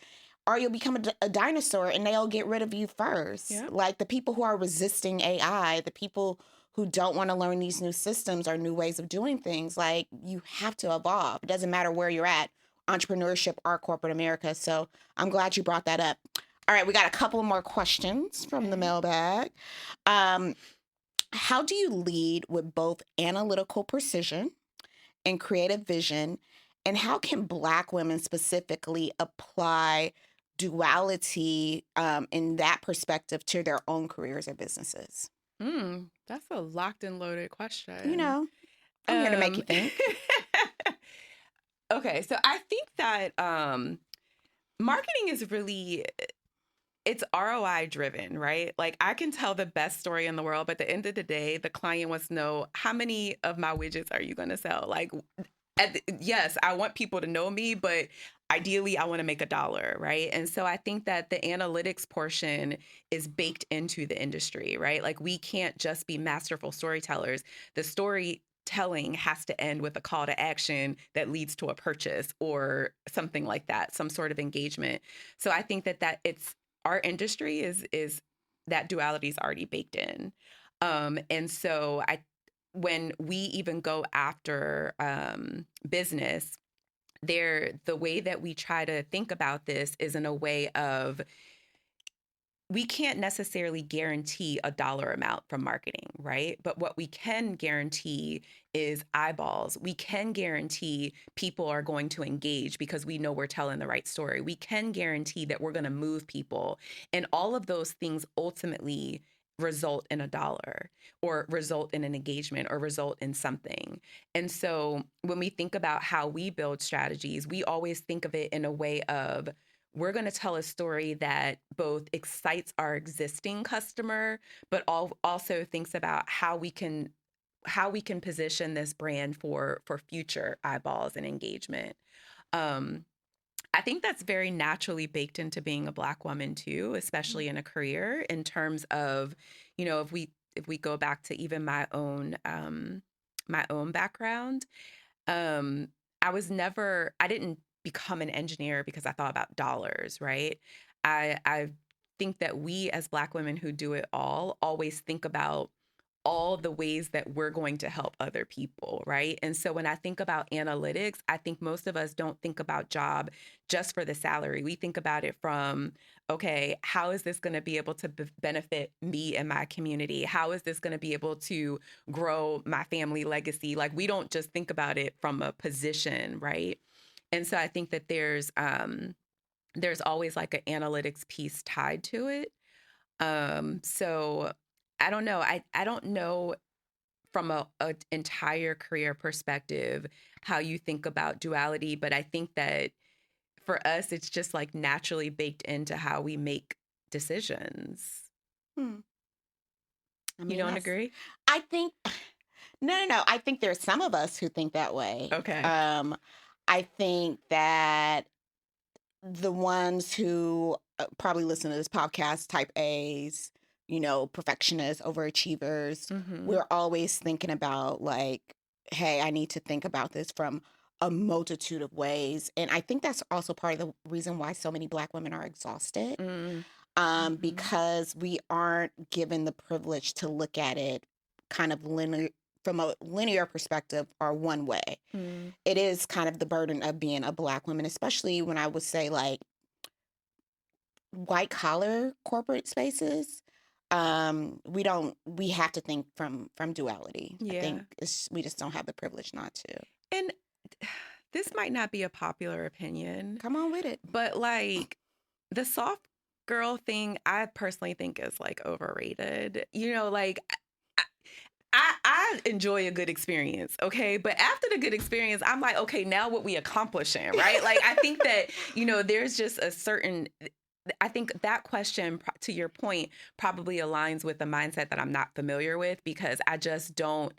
S4: or you'll become a dinosaur and they'll get rid of you first.
S5: Yep.
S4: Like the people who are resisting AI, the people who don't want to learn these new systems or new ways of doing things, like, you have to evolve. It doesn't matter where you're at entrepreneurship are corporate America. So I'm glad you brought that up. All right, we got a couple more questions from the mailbag. How do you lead with both analytical precision and creative vision? And how can Black women specifically apply duality in that perspective to their own careers or businesses?
S5: That's a locked and loaded question.
S4: You know, I'm here to make you think.
S5: Okay, so I think that marketing is really, it's ROI driven, right? Like I can tell the best story in the world, but at the end of the day, the client wants to know, how many of my widgets are you going to sell? Like, yes, I want people to know me, but ideally I want to make $1, right? And so I think that the analytics portion is baked into the industry, right? Like we can't just be masterful storytellers. The storytelling has to end with a call to action that leads to a purchase or something like that, some sort of engagement. So I think that it's, our industry is that duality is already baked in. And so when we even go after business, the way that we try to think about this is in a way of, we can't necessarily guarantee a dollar amount from marketing, right? But what we can guarantee is eyeballs. We can guarantee people are going to engage because we know we're telling the right story. We can guarantee that we're going to move people. And all of those things ultimately result in $1 or result in an engagement or result in something. And so when we think about how we build strategies, we always think of it in a way of, we're going to tell a story that both excites our existing customer, but also thinks about how we can position this brand for future eyeballs and engagement. I think that's very naturally baked into being a Black woman too, especially in a career, in terms of, if we go back to even my own background, I didn't become an engineer because I thought about dollars, right? I think that we as Black women who do it all always think about all the ways that we're going to help other people, right? And so when I think about analytics, I think most of us don't think about job just for the salary. We think about it from, okay, how is this going to be able to benefit me and my community? How is this going to be able to grow my family legacy? Like we don't just think about it from a position, right? And so I think that there's always like an analytics piece tied to it. So I don't know. I don't know from a entire career perspective how you think about duality, but I think that for us, it's just like naturally baked into how we make decisions.
S4: I mean,
S5: You don't agree?
S4: I think, no. I think there's some of us who think that way.
S5: Okay.
S4: I think that the ones who probably listen to this podcast, type A's, perfectionists, overachievers, we're always thinking about like, hey, I need to think about this from a multitude of ways. And I think that's also part of the reason why so many Black women are exhausted, because we aren't given the privilege to look at it kind of from a linear perspective or one way. It is kind of the burden of being a Black woman, especially when I would say like white collar corporate spaces. We have to think from duality.
S5: Yeah.
S4: I think we just don't have the privilege not to.
S5: And this might not be a popular opinion.
S4: Come on with it.
S5: But like the soft girl thing, I personally think is like overrated. Like I enjoy a good experience, okay? But after the good experience, I'm like, okay, now what we accomplishing, right? Like I think that, there's just a certain, I think that question, to your point, probably aligns with the mindset that I'm not familiar with, because I just don't,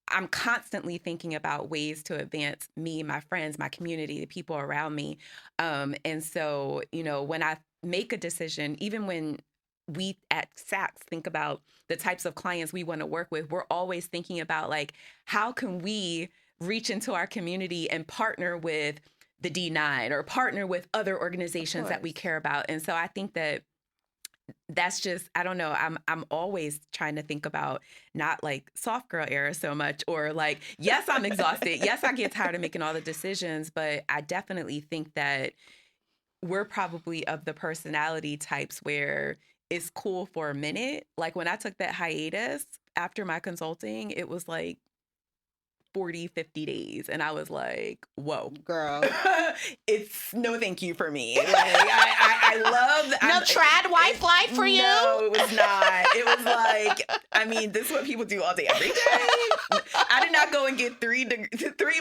S5: I'm constantly thinking about ways to advance me, my friends, my community, the people around me. And so, when I make a decision, even when we at S.A.V.E think about the types of clients we want to work with, we're always thinking about like, how can we reach into our community and partner with the D9 or partner with other organizations that we care about. And so I think that that's just, I don't know. I'm always trying to think about not like soft girl era so much, or like, yes, I'm exhausted. Yes, I get tired of making all the decisions, but I definitely think that we're probably of the personality types where it's cool for a minute. Like when I took that hiatus after my consulting, it was like 40, 50 days. And I was like, whoa,
S4: Girl.
S5: it's no thank you for me. Like, I love that.
S4: No trad wife life for you?
S5: No, it was not. It was like, I mean, this is what people do all day, every day. I did not go and get three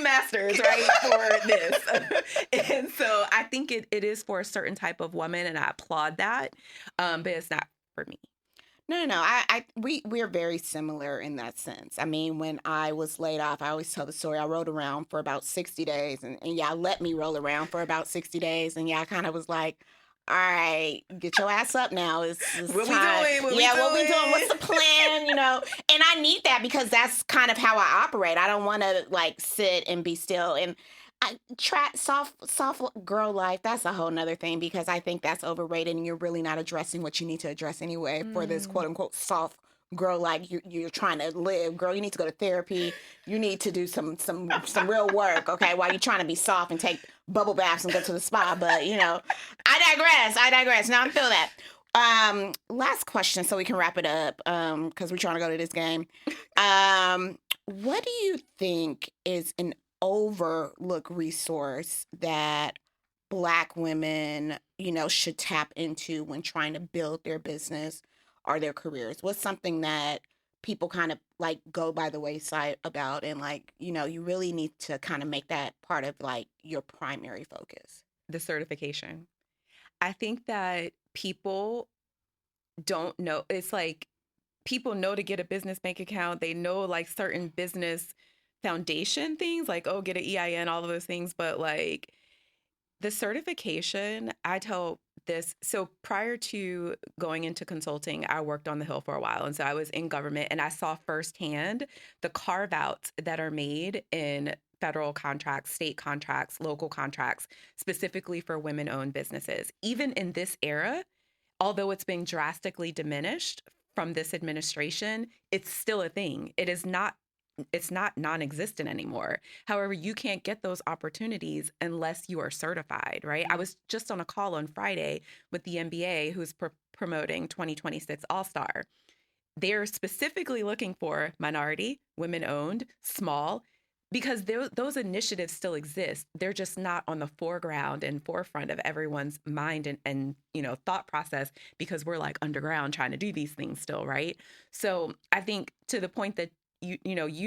S5: masters, right, for this. And so I think it is for a certain type of woman, and I applaud that. But it's not for me.
S4: No. We're very similar in that sense. I mean, when I was laid off, I always tell the story. I rode around for about 60 days, and y'all let me roll around for about 60 days, and y'all kind of was like, all right, get your ass up now. It's
S5: What
S4: time.
S5: we doing? What
S4: we doing? What's the plan? And I need that because that's kind of how I operate. I don't want to like sit and be still. And soft girl life, that's a whole nother thing because I think that's overrated and you're really not addressing what you need to address anyway for this quote unquote soft girl life you're trying to live. Girl, you need to go to therapy. You need to do some real work, okay, while you're trying to be soft and take bubble baths and go to the spa. But I digress. Now I feel that. Last question so we can wrap it up because we're trying to go to this game. What do you think is an overlooked resource that Black women, should tap into when trying to build their business or their careers? What's something that people kind of like go by the wayside about and like, you really need to kind of make that part of like your primary focus?
S5: The certification. I think that people don't know. It's like people know to get a business bank account. They know like certain business foundation things like, oh, get an EIN, all of those things. But like the certification, I tell this. So prior to going into consulting, I worked on the Hill for a while. And so I was in government and I saw firsthand the carve outs that are made in federal contracts, state contracts, local contracts, specifically for women owned businesses. Even in this era, although it's been drastically diminished from this administration, it's still a thing. It's not non-existent anymore. However, you can't get those opportunities unless you are certified, right? I was just on a call on Friday with the NBA who's promoting 2026 All-Star. They're specifically looking for minority, women-owned, small, because those initiatives still exist. They're just not on the foreground and forefront of everyone's mind and thought process because we're like underground trying to do these things still, right? So I think to the point that you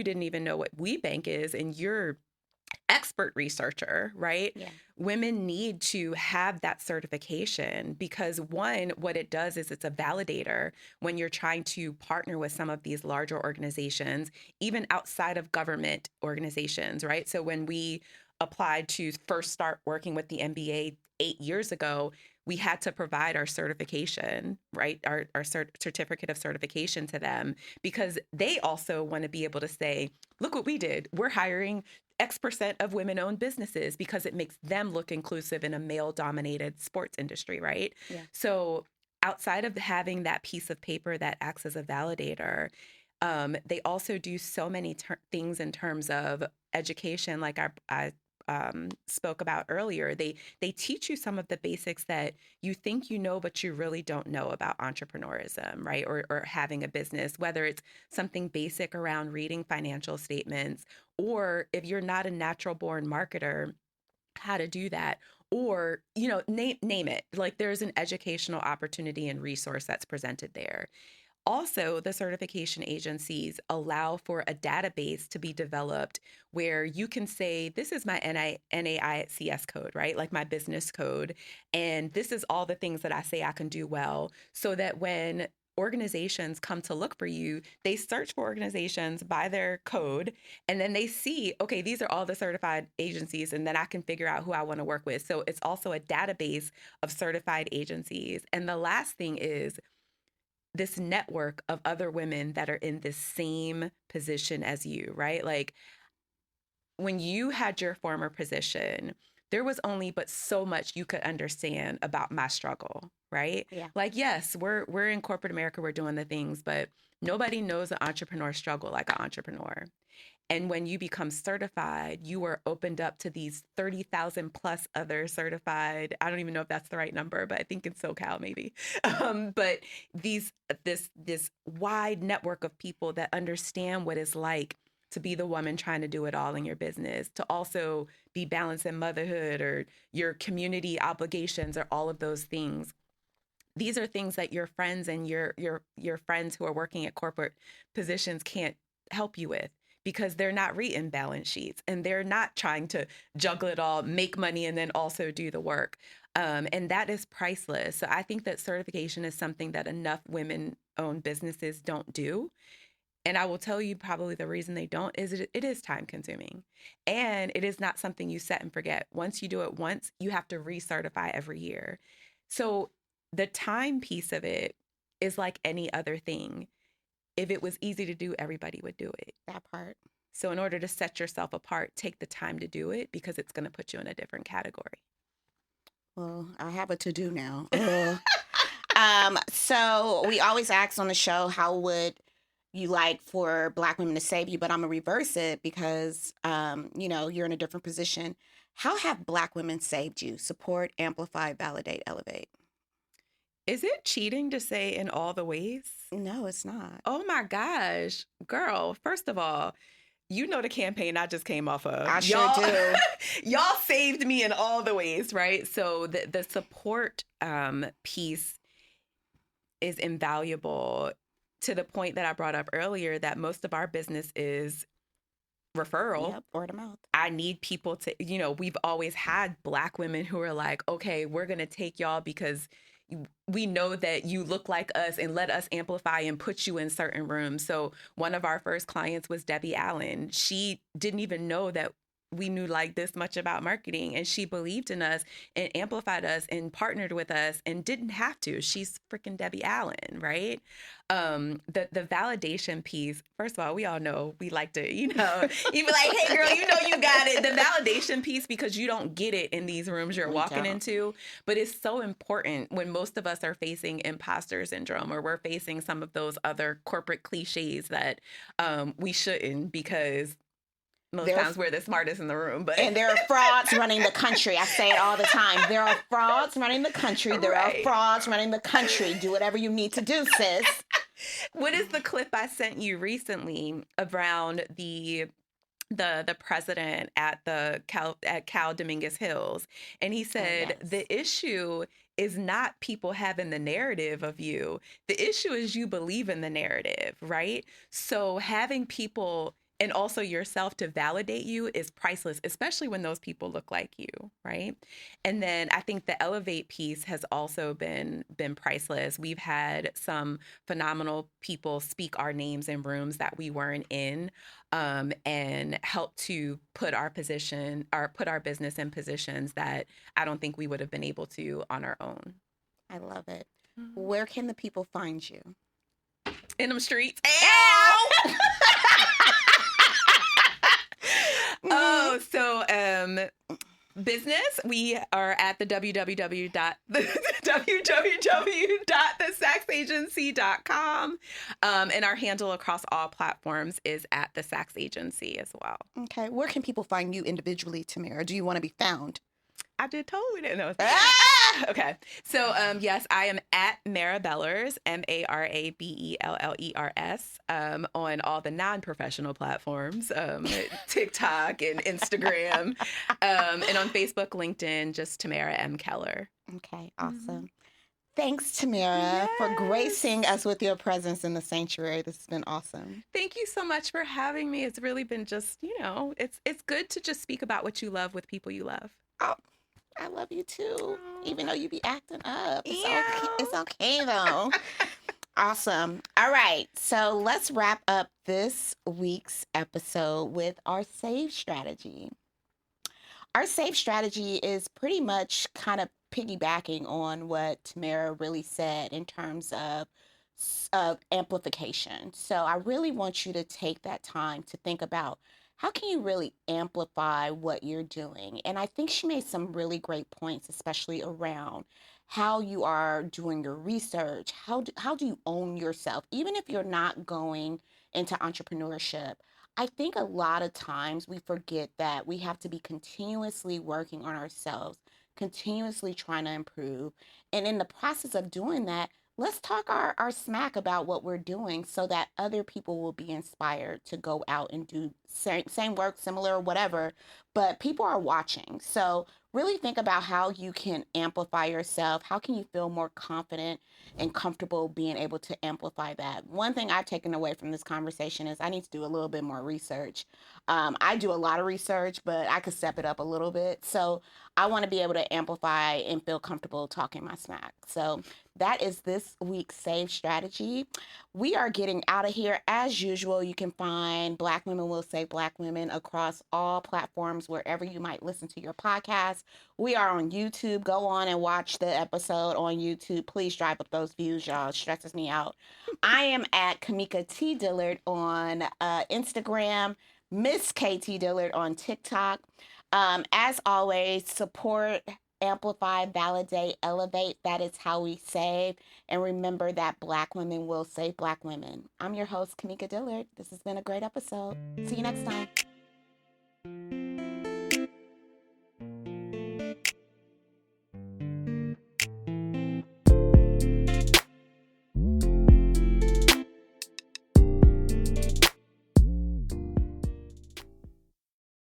S5: didn't even know what WeBank is and you're expert researcher, right?
S4: Yeah.
S5: Women need to have that certification because one, what it does is it's a validator when you're trying to partner with some of these larger organizations, even outside of government organizations, right? So when we applied to first start working with the NBA 8 years ago, we had to provide our certification, right? Our certificate of certification to them because they also want to be able to say, look what we did. We're hiring X% of women-owned businesses because it makes them look inclusive in a male-dominated sports industry, right?
S4: Yeah.
S5: So outside of having that piece of paper that acts as a validator, they also do so many things in terms of education, like I spoke about earlier. They teach you some of the basics that you think you know, but you really don't know about entrepreneurism, right? Or having a business, whether it's something basic around reading financial statements, or if you're not a natural born marketer, how to do that, or, name it. Like there's an educational opportunity and resource that's presented there. Also, the certification agencies allow for a database to be developed where you can say, this is my NAICS code, right? Like my business code. And this is all the things that I say I can do well, so that when organizations come to look for you, they search for organizations by their code, and then they see, okay, these are all the certified agencies, and then I can figure out who I want to work with. So it's also a database of certified agencies. And the last thing is this network of other women that are in this same position as you, right? Like when you had your former position, there was only but so much you could understand about my struggle, right?
S4: Yeah.
S5: Like, yes, we're in corporate America, we're doing the things, but nobody knows an entrepreneur struggle like an entrepreneur. And when you become certified, you are opened up to these 30,000 plus other certified. I don't even know if that's the right number, but I think in SoCal maybe. But this wide network of people that understand what it's like to be the woman trying to do it all in your business, to also be balancing motherhood or your community obligations or all of those things. These are things that your friends and your friends who are working at corporate positions can't help you with, because they're not reading balance sheets and they're not trying to juggle it all, make money, and then also do the work. And that is priceless. So I think that certification is something that enough women-owned businesses don't do. And I will tell you probably the reason they don't is it is time consuming. And it is not something you set and forget. Once you do it once, you have to recertify every year. So the time piece of it is like any other thing. If it was easy to do, everybody would do it.
S4: That part.
S5: So in order to set yourself apart, take the time to do it, because it's going to put you in a different category.
S4: Well, I have a to-do now. So we always ask on the show, how would you like for Black women to save you? But I'm going to reverse it because, you're in a different position. How have Black women saved you? Support, amplify, validate, elevate.
S5: Is it cheating to say in all the ways?
S4: No, it's not.
S5: Oh my gosh, girl. First of all, you know the campaign I just came off of.
S4: I sure do.
S5: Y'all saved me in all the ways, right? So the support piece is invaluable, to the point that I brought up earlier, that most of our business is referral.
S4: Yep, word of mouth.
S5: I need people to, we've always had Black women who are like, okay, we're going to take y'all because we know that you look like us, and let us amplify and put you in certain rooms. So one of our first clients was Debbie Allen. She didn't even know that we knew like this much about marketing, and she believed in us and amplified us and partnered with us and didn't have to. She's freaking Debbie Allen, right? The validation piece, first of all, we all know we like to, you be like, hey girl, you got it. The validation piece, because you don't get it in these rooms you're walking into, but it's so important when most of us are facing imposter syndrome, or we're facing some of those other corporate cliches that we shouldn't, because most times we're the smartest in the room. And
S4: there are frauds running the country. I say it all the time. There are frauds running the country. There are frauds running the country. Do whatever you need to do, sis.
S5: What is the clip I sent you recently around the president at Cal Dominguez Hills? And he said, the issue is not people having the narrative of you. The issue is you believe in the narrative, right? So having people and also yourself to validate you is priceless, especially when those people look like you, right? And then I think the elevate piece has also been priceless. We've had some phenomenal people speak our names in rooms that we weren't in, and help to put our business in positions that I don't think we would have been able to on our own.
S4: I love it. Where can the people find you?
S5: In them streets.
S4: Ow!
S5: So business, we are at the www.thesaxagency.com. And our handle across all platforms is at the Sax Agency as well.
S4: Okay. Where can people find you individually, Tamara? Do you want to be found?
S5: I did totally didn't know. Okay. So, yes, I am at Marabellers, MARABELLERS, on all the non-professional platforms, TikTok and Instagram, and on Facebook, LinkedIn, just Tamara M. Keller.
S4: Okay, awesome. Thanks, Tamara, for gracing us with your presence in the sanctuary. This has been awesome.
S5: Thank you so much for having me. It's really been just, it's good to just speak about what you love with people you love.
S4: Oh, I love you too, even though you be acting up. It's okay though. Awesome. All right, so let's wrap up this week's episode with our SAVE strategy. Our SAVE strategy is pretty much kind of piggybacking on what Tamara really said in terms of amplification. So I really want you to take that time to think about how can you really amplify what you're doing? And I think she made some really great points, especially around how you are doing your research. How do you own yourself? Even if you're not going into entrepreneurship, I think a lot of times we forget that we have to be continuously working on ourselves, continuously trying to improve. And in the process of doing that, let's talk our smack about what we're doing so that other people will be inspired to go out and do same work, similar, or whatever. But people are watching. So really think about how you can amplify yourself. How can you feel more confident and comfortable being able to amplify that? One thing I've taken away from this conversation is I need to do a little bit more research. I do a lot of research, but I could step it up a little bit. So I want to be able to amplify and feel comfortable talking my smack. So that is this week's save strategy. We are getting out of here. As usual, you can find Black Women Will Save Black Women across all platforms, wherever you might listen to your podcast. We are on YouTube. Go on and watch the episode on YouTube. Please drive up those views, y'all. It stresses me out. I am at Kamika T. Dillard on Instagram, Miss KT Dillard on TikTok. As always, support, amplify, validate, elevate. That is how we save. And remember that Black women will save Black women. I'm your host, Kamika Dillard. This has been a great episode. See you next time.